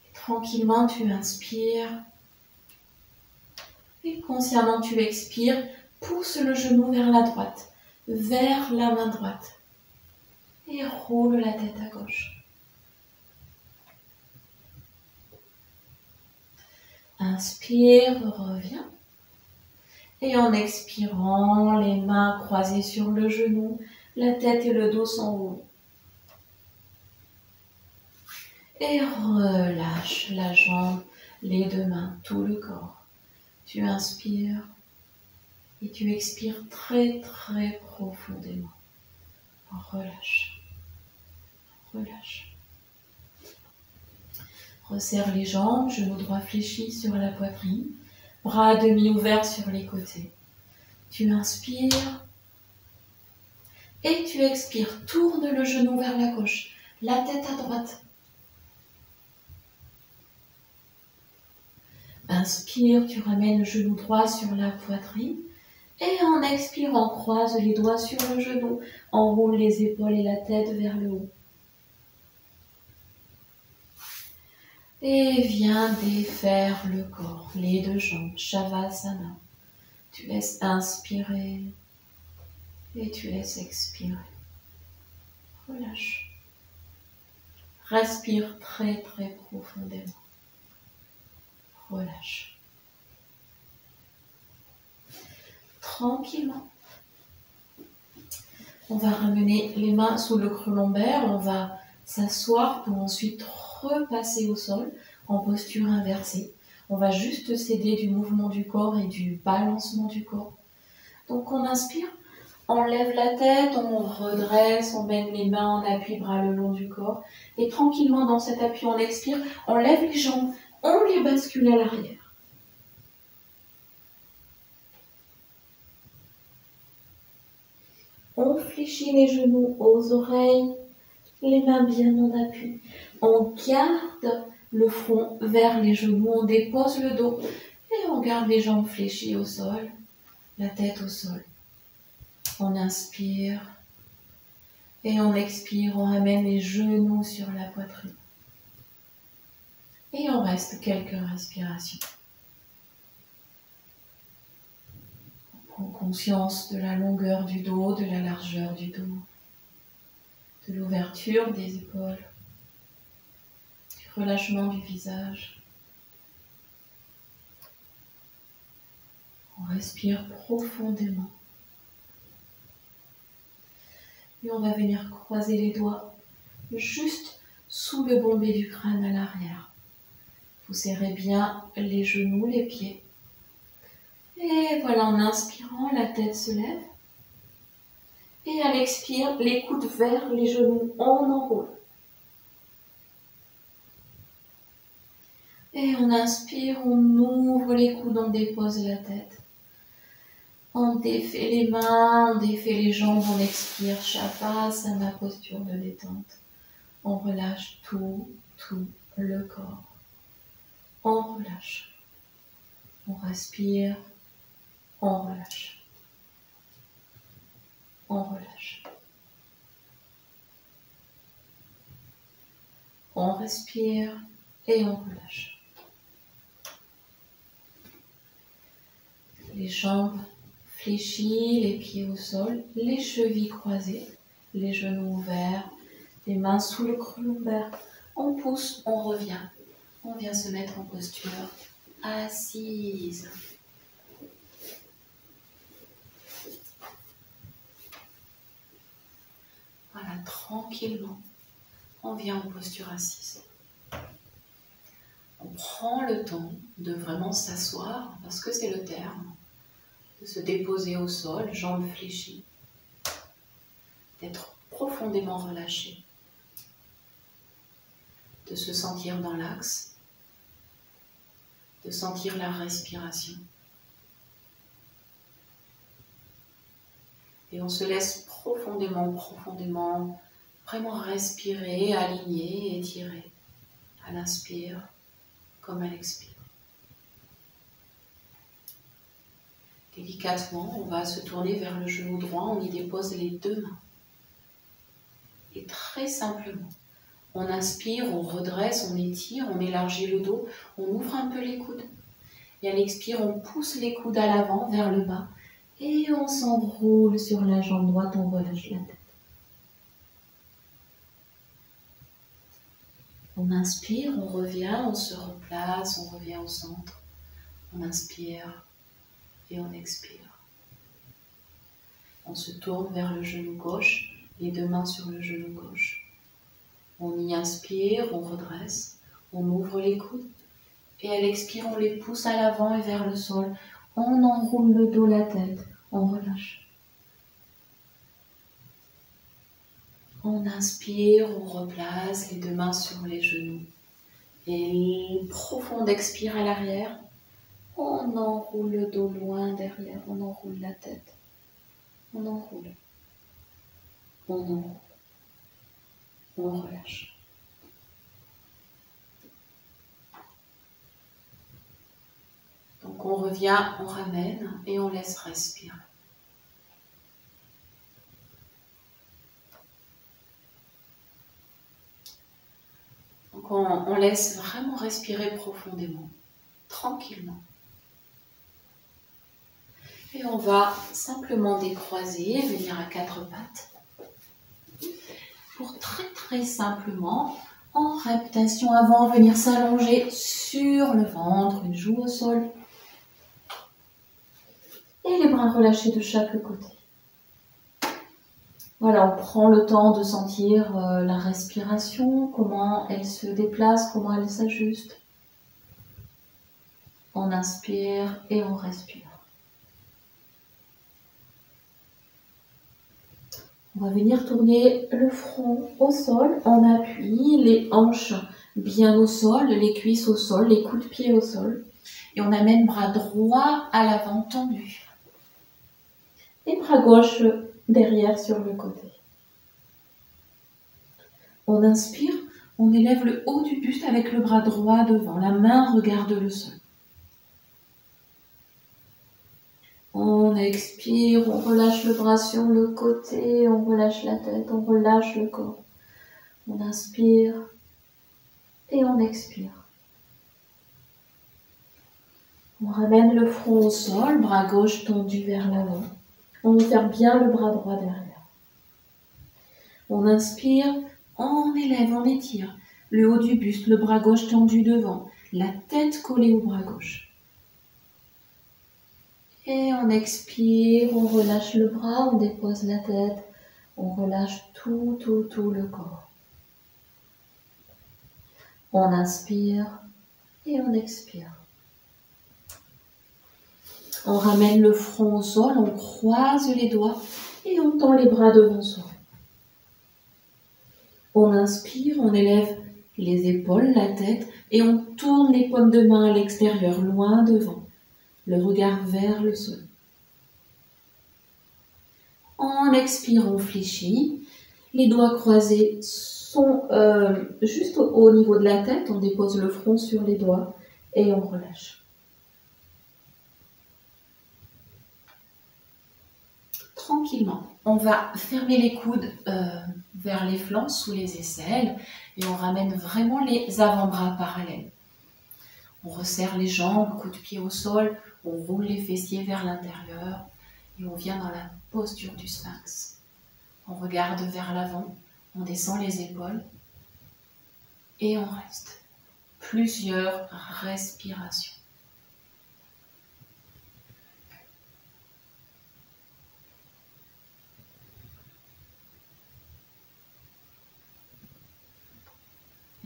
Speaker 2: Et tranquillement, tu inspires. Et consciemment, tu expires. Pousse le genou vers la droite, vers la main droite. Et roule la tête à gauche. Inspire, reviens. Et en expirant, les mains croisées sur le genou, la tête et le dos s'enroulent. Et relâche la jambe, les deux mains, tout le corps. Tu inspires et tu expires très très profondément. Relâche. Relâche. Resserre les jambes, genou droit fléchi sur la poitrine, bras à demi ouverts sur les côtés. Tu inspires et tu expires. Tourne le genou vers la gauche, la tête à droite. Inspire, tu ramènes le genou droit sur la poitrine. Et en expirant, croise les doigts sur le genou, enroule les épaules et la tête vers le haut. Et viens défaire le corps, les deux jambes, Shavasana. Tu laisses inspirer et tu laisses expirer. Relâche. Respire très très profondément. Relâche. tranquillement. On va ramener les mains sous le creux lombaire, on va s'asseoir pour ensuite repasser au sol en posture inversée. On va juste s'aider du mouvement du corps et du balancement du corps. Donc on inspire, on lève la tête, on redresse, on mène les mains en appui, bras le long du corps. Et tranquillement dans cet appui, on expire, on lève les jambes, on les bascule à l'arrière. On fléchit les genoux aux oreilles, les mains bien en appui. On garde le front vers les genoux, on dépose le dos et on garde les jambes fléchies au sol, la tête au sol. On inspire et on expire, on ramène les genoux sur la poitrine. Et on reste quelques respirations. On prend conscience de la longueur du dos, de la largeur du dos, de l'ouverture des épaules, du relâchement du visage. On respire profondément. Et on va venir croiser les doigts juste sous le bombé du crâne à l'arrière. Vous serrez bien les genoux, les pieds. Et voilà, en inspirant, la tête se lève. Et à l'expire, les coudes vers les genoux, on enroule. Et on inspire, on ouvre les coudes, on dépose la tête. On défait les mains, on défait les jambes, on expire, Shavasana, posture de détente. On relâche tout le corps. On relâche. On respire, on relâche. On relâche. On respire et on relâche. Les jambes fléchies, les pieds au sol, les chevilles croisées, les genoux ouverts, les mains sous le creux lombaire. On pousse, on revient. On vient se mettre en posture assise. Voilà, tranquillement, on vient en posture assise. On prend le temps de vraiment s'asseoir, parce que c'est le terme, de se déposer au sol, jambes fléchies, d'être profondément relâché, de se sentir dans l'axe, de sentir la respiration. Et on se laisse profondément, vraiment respirer, aligner, étirer, à l'inspire comme à l'expire. Délicatement, on va se tourner vers le genou droit, on y dépose les deux mains. Et très simplement, on inspire, on redresse, on étire, on élargit le dos, on ouvre un peu les coudes. Et à l'expire, on pousse les coudes à l'avant, vers le bas. Et on s'enroule sur la jambe droite, on relâche la tête. On inspire, on revient, on se replace, on revient au centre. On inspire et on expire. On se tourne vers le genou gauche, les deux mains sur le genou gauche. On y inspire, on redresse, on ouvre les coudes. Et à l'expire, on les pousse à l'avant et vers le sol. On enroule le dos, la tête, on relâche. On inspire, on replace les deux mains sur les genoux. Et profonde expire à l'arrière. On enroule le dos loin derrière, on enroule la tête. On enroule. On enroule. On relâche. Donc on revient, on ramène et on laisse respirer. Donc on laisse vraiment respirer profondément, tranquillement. Et on va simplement décroiser, venir à quatre pattes. Pour très simplement, en reptation avant, venir s'allonger sur le ventre, une joue au sol. Et les bras bras relâchés de chaque côté. Voilà, on prend le temps de sentir la respiration, comment elle se déplace, comment elle s'ajuste. On inspire et on respire. On va venir tourner le front au sol, on appuie les hanches bien au sol, les cuisses au sol, les coudes de pied au sol. Et on amène bras droit à l'avant tendu. Et bras gauche derrière sur le côté. On inspire, on élève le haut du buste avec le bras droit devant. La main regarde le sol. On expire, on relâche le bras sur le côté, on relâche la tête, on relâche le corps. On inspire et on expire. On ramène le front au sol, bras gauche tendu vers l'avant. On ferme bien le bras droit derrière. On inspire, on élève, on étire. Le haut du buste, le bras gauche tendu devant, la tête collée au bras gauche. Et on expire, on relâche le bras, on dépose la tête, on relâche tout le corps. On inspire et on expire. On ramène le front au sol, on croise les doigts et on tend les bras devant soi. On inspire, on élève les épaules, la tête et on tourne les paumes de main à l'extérieur, loin devant, le regard vers le sol. On expire, on fléchit. Les doigts croisés sont juste au niveau de la tête. On dépose le front sur les doigts et on relâche. Tranquillement, on va fermer les coudes vers les flancs, sous les aisselles, et on ramène vraiment les avant-bras parallèles. On resserre les jambes, coups de pied au sol, on roule les fessiers vers l'intérieur et on vient dans la posture du sphinx. On regarde vers l'avant, on descend les épaules et on reste. Plusieurs respirations.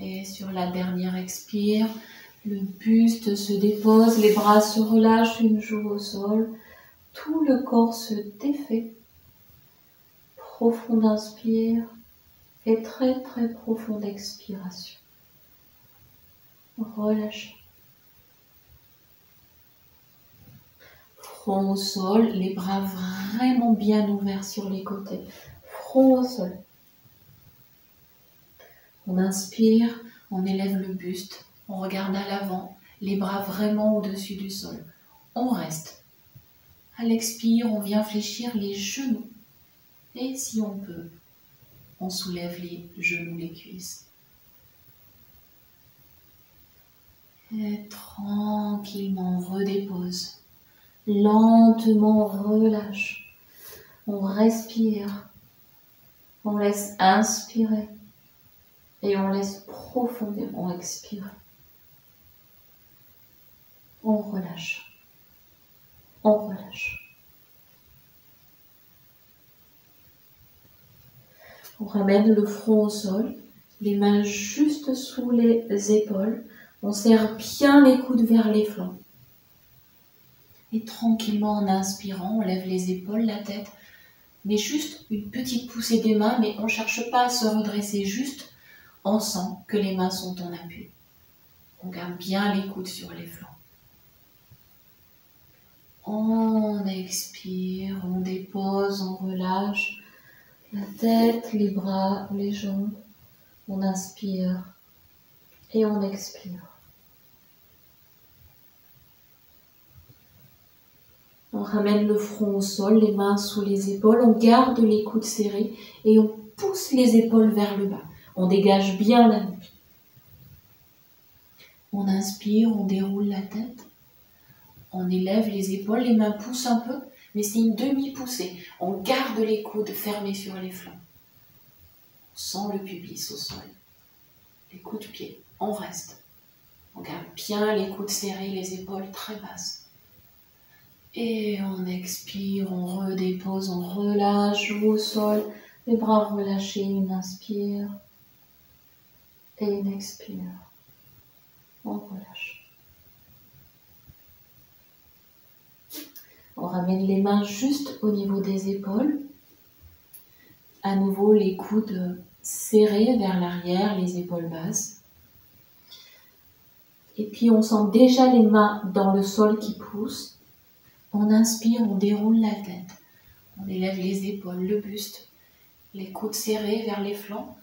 Speaker 2: Et sur la dernière expire, le buste se dépose, les bras se relâchent, une joue au sol, tout le corps se défait. Profonde inspire et très profonde expiration. Relâchez. Front au sol, les bras vraiment bien ouverts sur les côtés. Front au sol. On inspire, on élève le buste, on regarde à l'avant, les bras vraiment au-dessus du sol. On reste. À l'expire, on vient fléchir les genoux. Et si on peut, on soulève les genoux, les cuisses. Et tranquillement, on redépose. Lentement, on relâche. On respire. On laisse inspirer. Et on laisse profondément expirer. On relâche. On relâche. On ramène le front au sol, les mains juste sous les épaules. On serre bien les coudes vers les flancs. Et tranquillement, en inspirant, on lève les épaules, la tête. Mais juste une petite poussée des mains, mais on ne cherche pas à se redresser, juste on sent que les mains sont en appui. On garde bien les coudes sur les flancs. On expire, on dépose, on relâche. La tête, les bras, les jambes, on inspire et on expire. On ramène le front au sol, les mains sous les épaules, on garde les coudes serrés et on pousse les épaules vers le bas. On dégage bien la nuque. On inspire, on déroule la tête, on élève les épaules, les mains poussent un peu, mais c'est une demi-poussée. On garde les coudes fermés sur les flancs. On sent le pubis au sol. Les coudes de pied, on reste. On garde bien les coudes serrés, les épaules très basses. Et on expire, on redépose, on relâche au sol. Les bras relâchés, une inspire et une expire. On relâche. On ramène les mains juste au niveau des épaules. À nouveau, les coudes serrés vers l'arrière, les épaules basses. Et puis, on sent déjà les mains dans le sol qui poussent. On inspire, on déroule la tête. On élève les épaules, le buste. Les coudes serrés vers les flancs.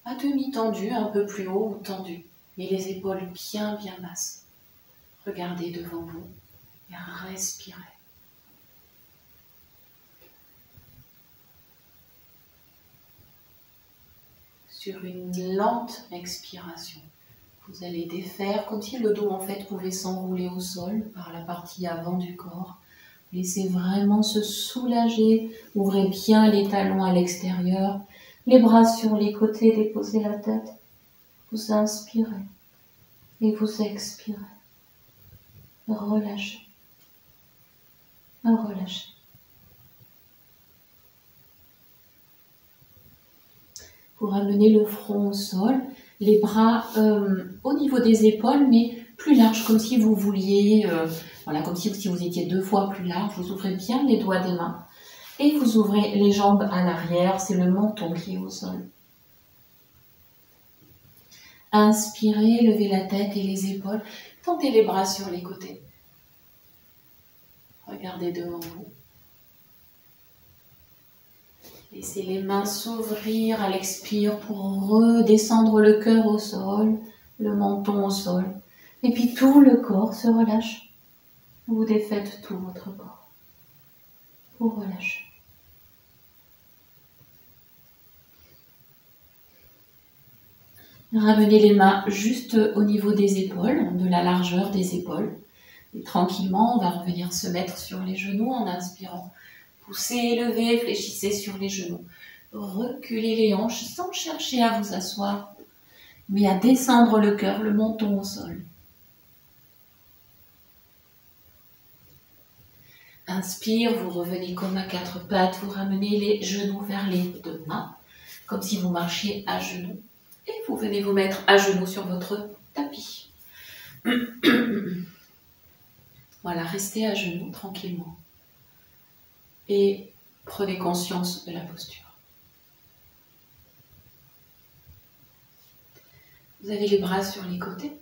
Speaker 2: À demi tendus, un peu plus haut ou tendus. Mais les épaules bien basses. Regardez devant vous et respirez. Sur une lente expiration, vous allez défaire comme si le dos en fait pouvait s'enrouler au sol par la partie avant du corps. Laissez vraiment se soulager, ouvrez bien les talons à l'extérieur, les bras sur les côtés, déposez la tête. Vous inspirez et vous expirez. Relâchez. Relâchez. Vous ramenez le front au sol, les bras au niveau des épaules, mais plus large, comme si vous vouliez, comme si vous étiez 2 fois plus large. Vous ouvrez bien les doigts des mains et vous ouvrez les jambes à l'arrière, c'est le menton qui est au sol. Inspirez, levez la tête et les épaules, tendez les bras sur les côtés. Regardez devant vous. Laissez les mains s'ouvrir à l'expire pour redescendre le cœur au sol, le menton au sol. Et puis tout le corps se relâche. Vous défaites tout votre corps. Vous relâchez. Ramenez les mains juste au niveau des épaules, de la largeur des épaules. Et tranquillement, on va revenir se mettre sur les genoux en inspirant. Poussez, élevez, fléchissez sur les genoux. Reculez les hanches sans chercher à vous asseoir, mais à descendre le cœur, le menton au sol. Inspire, vous revenez comme à 4 pattes, vous ramenez les genoux vers les 2 mains, comme si vous marchiez à genoux. Et vous venez vous mettre à genoux sur votre tapis. Voilà, restez à genoux tranquillement. Et prenez conscience de la posture. Vous avez les bras sur les côtés.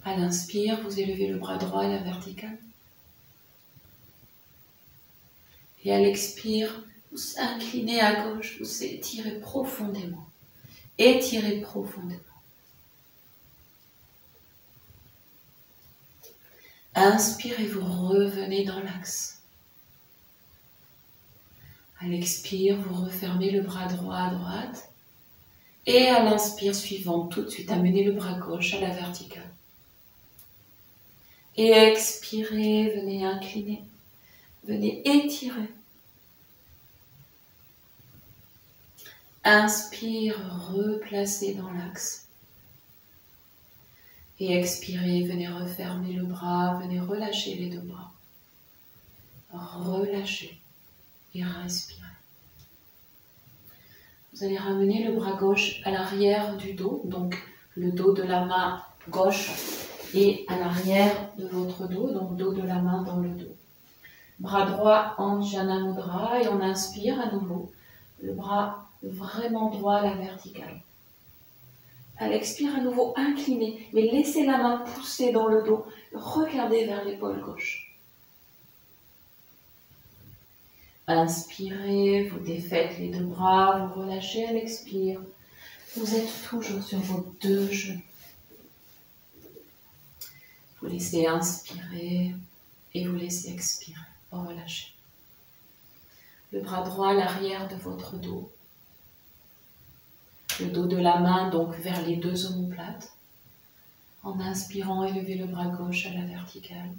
Speaker 2: À l'inspire, vous élevez le bras droit à la verticale. Et à l'expire, vous inclinez à gauche, vous étirez profondément. Étirez profondément. Inspirez, vous revenez dans l'axe. À l'expire, vous refermez le bras droit à droite. Et à l'inspire suivante, tout de suite, amenez le bras gauche à la verticale. Et expirez, venez incliner. Venez étirer. Inspire, replacez dans l'axe. Et expirez, venez refermer le bras, venez relâcher les 2 bras. Relâchez et respirez. Vous allez ramener le bras gauche à l'arrière du dos, donc le dos de la main gauche et à l'arrière de votre dos, donc dos de la main dans le dos. Bras droit en Jana Mudra et on inspire à nouveau. Le bras vraiment droit à la verticale. À l'expire, à nouveau incliné, mais laissez la main pousser dans le dos. Regardez vers l'épaule gauche. Inspirez, vous défaites les 2 bras, vous relâchez à l'expire. Vous êtes toujours sur vos 2 genoux. Vous laissez inspirer et vous laissez expirer. Relâchez. Le bras droit à l'arrière de votre dos. Le dos de la main donc vers les 2 omoplates. En inspirant, élevez le bras gauche à la verticale.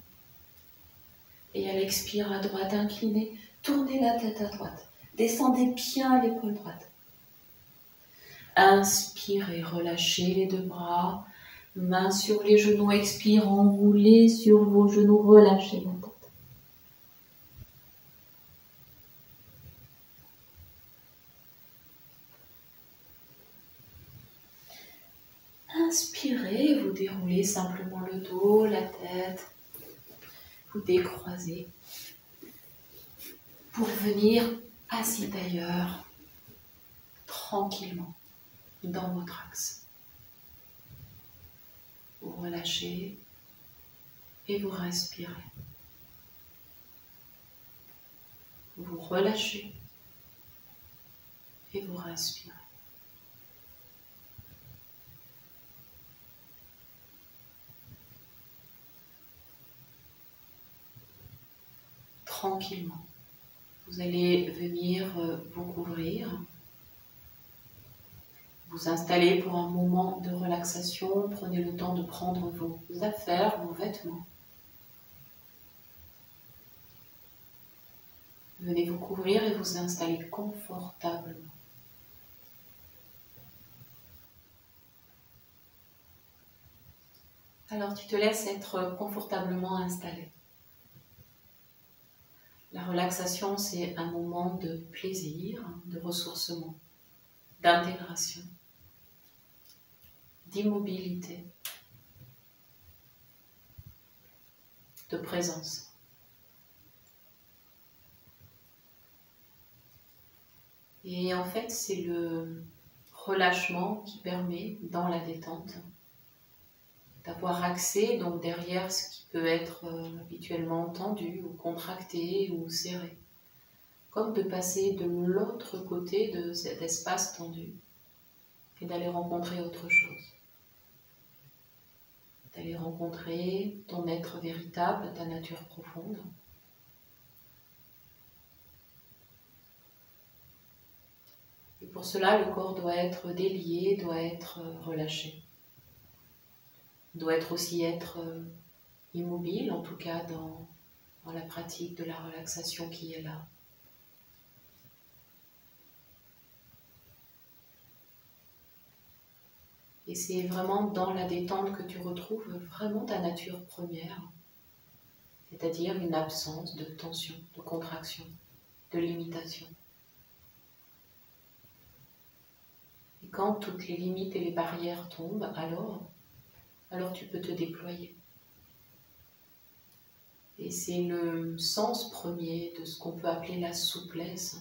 Speaker 2: Et à l'expire, à droite, inclinez. Tournez la tête à droite. Descendez bien l'épaule droite. Inspirez, relâchez les 2 bras. Main sur les genoux, expire, enroulez sur vos genoux, relâchez la tête. Inspirez, vous déroulez simplement le dos, la tête, vous décroisez pour venir assis d'ailleurs, tranquillement, dans votre axe. Vous relâchez et vous respirez. Vous relâchez et vous respirez. Tranquillement. Vous allez venir vous couvrir, vous installer pour un moment de relaxation. Prenez le temps de prendre vos affaires, vos vêtements. Venez vous couvrir et vous installer confortablement. Alors tu te laisses être confortablement installé. La relaxation, c'est un moment de plaisir, de ressourcement, d'intégration, d'immobilité, de présence. Et en fait, c'est le relâchement qui permet, dans la détente, d'avoir accès donc derrière ce qui peut être habituellement tendu ou contracté ou serré. Comme de passer de l'autre côté de cet espace tendu et d'aller rencontrer autre chose. D'aller rencontrer ton être véritable, ta nature profonde. Et pour cela, le corps doit être délié, doit être relâché. Doit être aussi immobile, en tout cas dans la pratique de la relaxation qui est là. Et c'est vraiment dans la détente que tu retrouves vraiment ta nature première, c'est-à-dire une absence de tension, de contraction, de limitation. Et quand toutes les limites et les barrières tombent, alors tu peux te déployer. Et c'est le sens premier de ce qu'on peut appeler la souplesse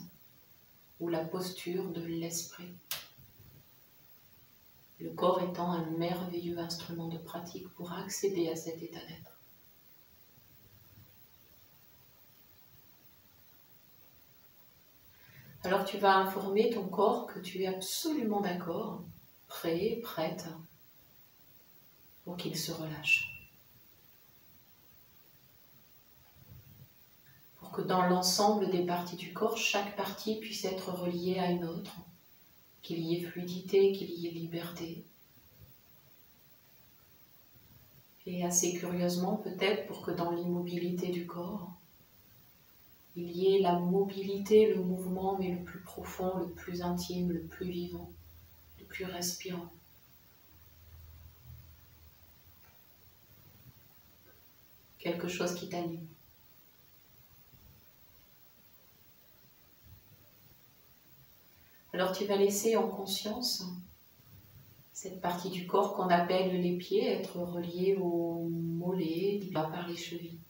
Speaker 2: ou la posture de l'esprit. Le corps étant un merveilleux instrument de pratique pour accéder à cet état d'être. Alors tu vas informer ton corps que tu es absolument d'accord, prêt, prête, pour qu'il se relâche. Pour que dans l'ensemble des parties du corps, chaque partie puisse être reliée à une autre, qu'il y ait fluidité, qu'il y ait liberté. Et assez curieusement peut-être pour que dans l'immobilité du corps, il y ait la mobilité, le mouvement, mais le plus profond, le plus intime, le plus vivant, le plus respirant. Quelque chose qui t'anime. Alors tu vas laisser en conscience cette partie du corps qu'on appelle les pieds être reliée aux mollets, par les chevilles.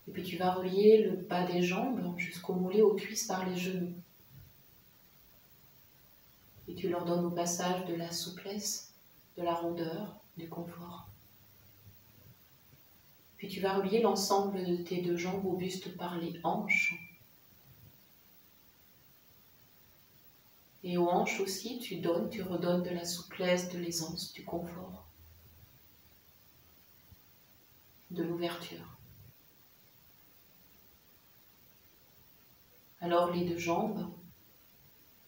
Speaker 2: Et puis tu vas relier le bas des jambes jusqu'aux mollets, aux cuisses par les genoux. Et tu leur donnes au passage de la souplesse, de la rondeur, du confort. Puis tu vas relier l'ensemble de tes deux jambes au buste par les hanches. Et aux hanches aussi, tu redonnes de la souplesse, de l'aisance, du confort, de l'ouverture. Alors les deux jambes,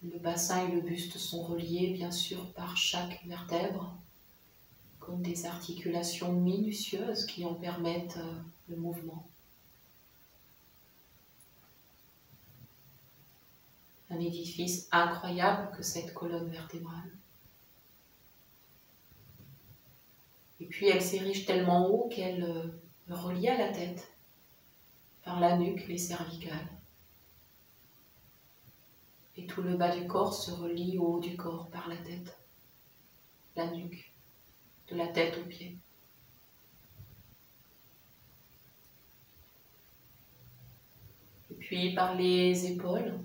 Speaker 2: le bassin et le buste sont reliés bien sûr par chaque vertèbre, comme des articulations minutieuses qui en permettent le mouvement. Un édifice incroyable que cette colonne vertébrale.
Speaker 1: Et puis elle s'érige tellement haut qu'elle relie à la tête, par la nuque, les cervicales. Et tout le bas du corps se relie au haut du corps par la tête, la nuque, de la tête aux pieds. Et puis par les épaules,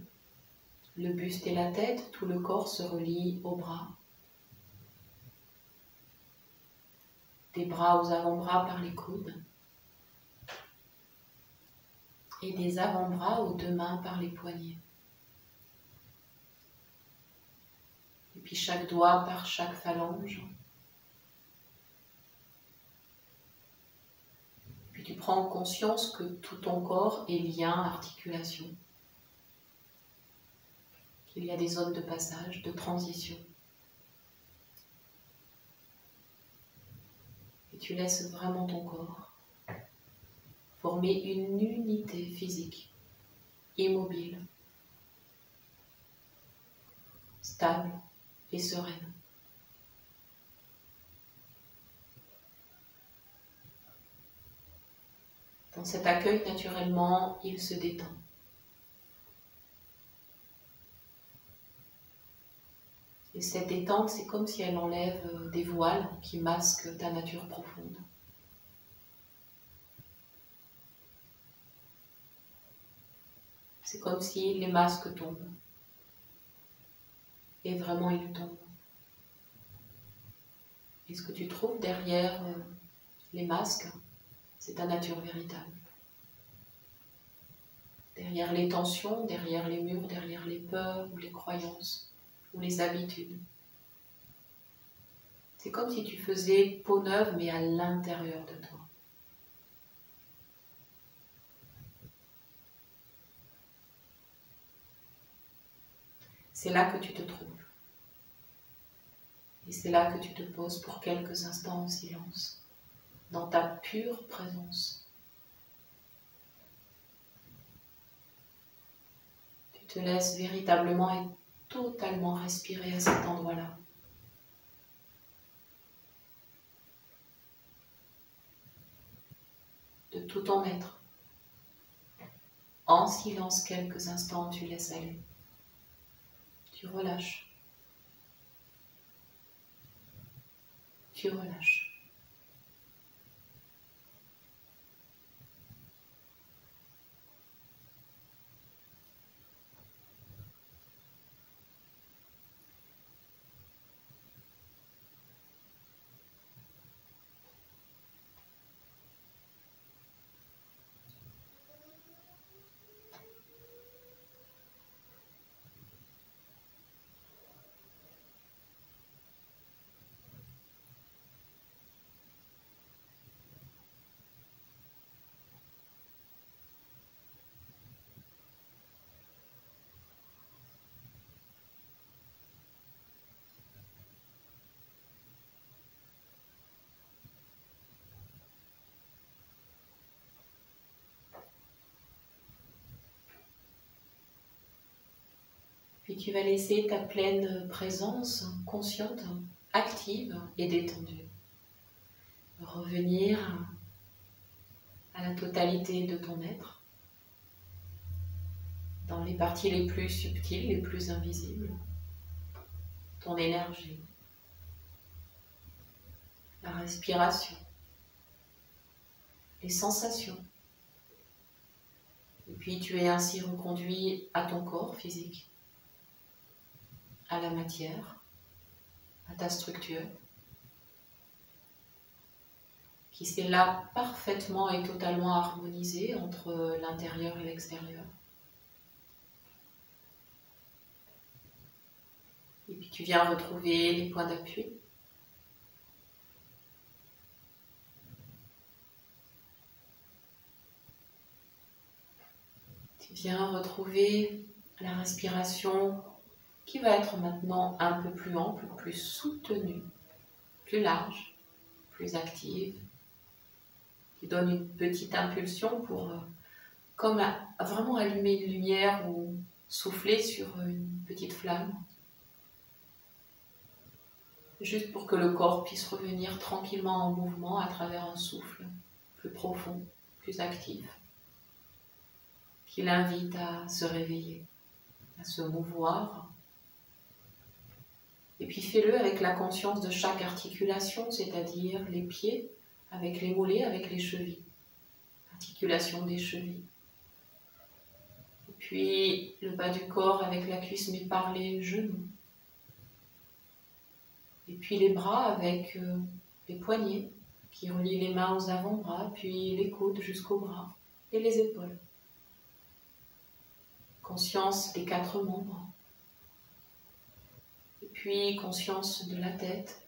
Speaker 1: le buste et la tête, tout le corps se relie aux bras. Des bras aux avant-bras par les coudes. Et des avant-bras aux deux mains par les poignets. Et puis chaque doigt par chaque phalange. Puis tu prends conscience que tout ton corps est lien, articulation. Qu'il y a des zones de passage, de transition. Et tu laisses vraiment ton corps former une unité physique, immobile, stable et sereine. Dans cet accueil, naturellement, il se détend. Et cette détente, c'est comme si elle enlève des voiles qui masquent ta nature profonde. C'est comme si les masques tombent. Et vraiment, ils tombent. Et ce que tu trouves derrière les masques, c'est ta nature véritable. Derrière les tensions, derrière les murs, derrière les peurs ou les croyances ou les habitudes. C'est comme si tu faisais peau neuve, mais à l'intérieur de toi. C'est là que tu te trouves. Et c'est là que tu te poses pour quelques instants en silence, dans ta pure présence. Tu te laisses véritablement et totalement respirer à cet endroit-là. De tout ton être. En silence, quelques instants, tu laisses aller. Tu relâches. Tu relâches. Puis tu vas laisser ta pleine présence consciente, active et détendue revenir à la totalité de ton être, dans les parties les plus subtiles, les plus invisibles, ton énergie, la respiration, les sensations. Et puis tu es ainsi reconduit à ton corps physique, à la matière, à ta structure, qui s'est là parfaitement et totalement harmonisée entre l'intérieur et l'extérieur. Et puis tu viens retrouver les points d'appui. Tu viens retrouver la respiration qui va être maintenant un peu plus ample, plus soutenue, plus large, plus active, qui donne une petite impulsion pour comme vraiment allumer une lumière ou souffler sur une petite flamme. juste pour que le corps puisse revenir tranquillement en mouvement à travers un souffle plus profond, plus actif, qui l'invite à se réveiller, à se mouvoir. Et puis fais-le avec la conscience de chaque articulation, c'est-à-dire les pieds avec les mollets, avec les chevilles, articulation des chevilles. Et puis le bas du corps avec la cuisse mais par les genoux. Et puis les bras avec les poignets qui relient les mains aux avant-bras, puis les coudes jusqu'aux bras et les épaules. Conscience des 4 membres. Et puis conscience de la tête,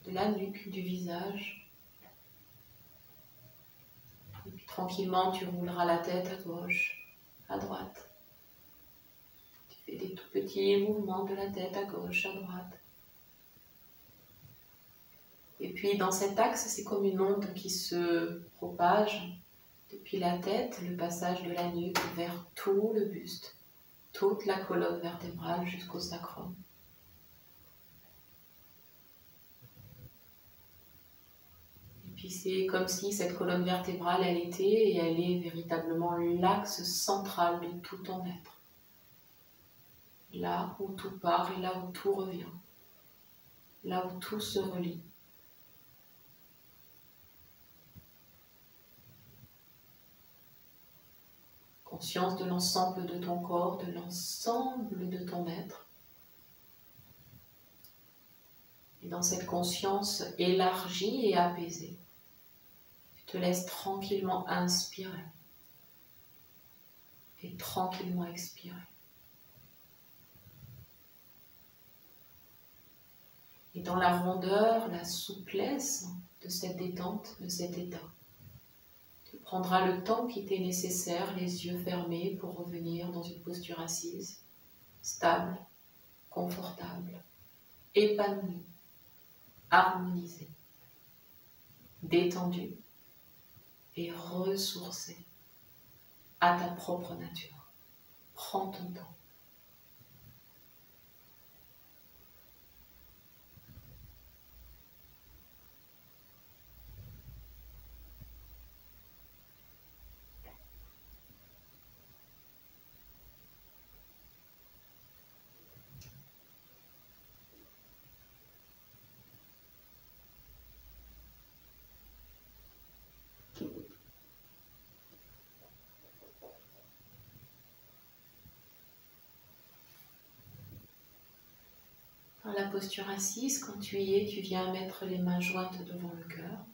Speaker 1: de la nuque, du visage. Et puis tranquillement, tu rouleras la tête à gauche, à droite. Tu fais des tout petits mouvements de la tête à gauche, à droite. Et puis dans cet axe, c'est comme une onde qui se propage depuis la tête, le passage de la nuque vers tout le buste, toute la colonne vertébrale jusqu'au sacrum. Et puis c'est comme si cette colonne vertébrale, elle était et elle est véritablement l'axe central de tout ton être. Là où tout part et là où tout revient. Là où tout se relie. Conscience de l'ensemble de ton corps, de l'ensemble de ton être. Et dans cette conscience élargie et apaisée, tu te laisses tranquillement inspirer et tranquillement expirer. Et dans la rondeur, la souplesse de cette détente, de cet état, tu prendras le temps qui t'est nécessaire, les yeux fermés, pour revenir dans une posture assise, stable, confortable, épanouie, harmonisée, détendue et ressourcée à ta propre nature. Prends ton temps. Dans la posture assise, quand tu y es, tu viens mettre les mains jointes devant le cœur.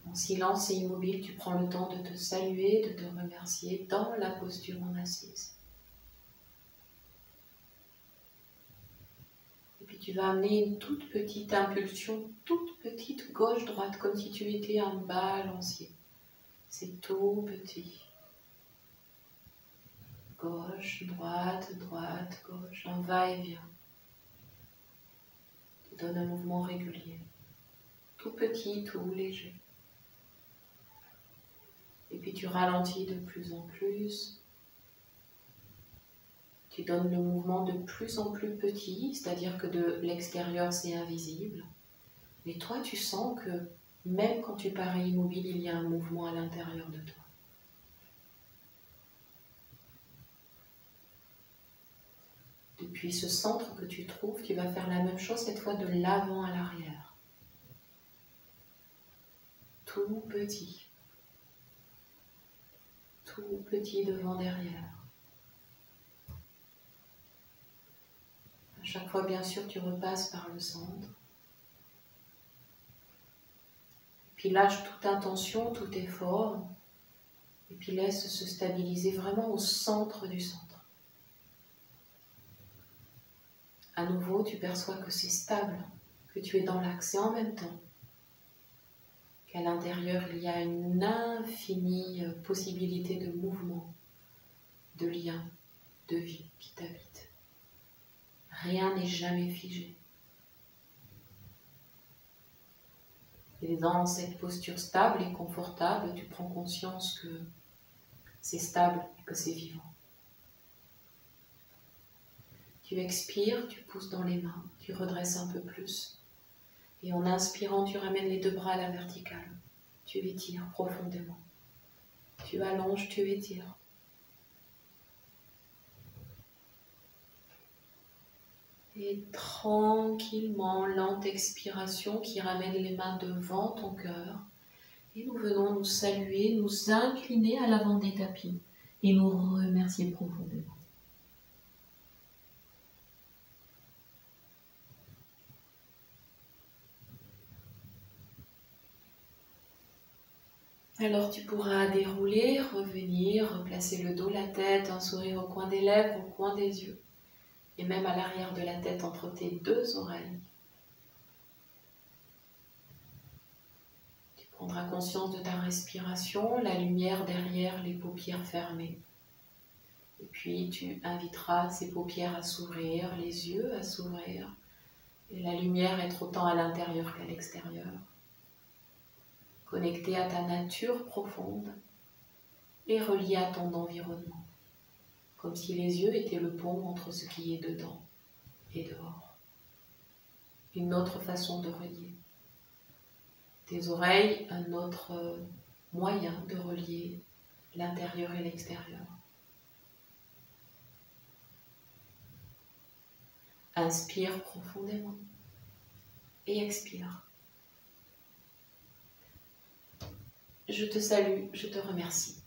Speaker 1: En silence et immobile, tu prends le temps de te saluer, de te remercier dans la posture en assise. Et puis tu vas amener une toute petite impulsion, toute petite gauche-droite, comme si tu étais un balancier. C'est tout petit. Gauche, droite, droite, gauche, un va-et-vient. Tu donnes un mouvement régulier. Tout petit, tout léger. Et puis tu ralentis de plus en plus. Tu donnes le mouvement de plus en plus petit, c'est-à-dire que de l'extérieur c'est invisible. Mais toi tu sens que même quand tu parais immobile, il y a un mouvement à l'intérieur de toi. Depuis ce centre que tu trouves, tu vas faire la même chose cette fois de l'avant à l'arrière. Tout petit. Tout petit devant derrière. À chaque fois, bien sûr, tu repasses par le centre. Puis lâche toute intention, tout effort. Et puis laisse se stabiliser vraiment au centre du centre. À nouveau, tu perçois que c'est stable, que tu es dans l'axe et en même temps qu'à l'intérieur, il y a une infinie possibilité de mouvement, de lien, de vie qui t'habite. Rien n'est jamais figé. Et dans cette posture stable et confortable, tu prends conscience que c'est stable et que c'est vivant. Tu expires, tu pousses dans les mains, tu redresses un peu plus. Et en inspirant, tu ramènes les deux bras à la verticale. Tu étires profondément. Tu allonges, tu étires. Et tranquillement, lente expiration qui ramène les mains devant ton cœur. Et nous venons nous saluer, nous incliner à l'avant des tapis et nous remercier profondément. Alors tu pourras dérouler, revenir, replacer le dos, la tête, un sourire au coin des lèvres, au coin des yeux. Et même à l'arrière de la tête entre tes deux oreilles. Tu prendras conscience de ta respiration, la lumière derrière les paupières fermées. Et puis tu inviteras ces paupières à s'ouvrir, les yeux à s'ouvrir, et la lumière être autant à l'intérieur qu'à l'extérieur. Connecté à ta nature profonde et relié à ton environnement, comme si les yeux étaient le pont entre ce qui est dedans et dehors. Une autre façon de relier. Tes oreilles, un autre moyen de relier l'intérieur et l'extérieur. Inspire profondément et expire. Je te salue, je te remercie.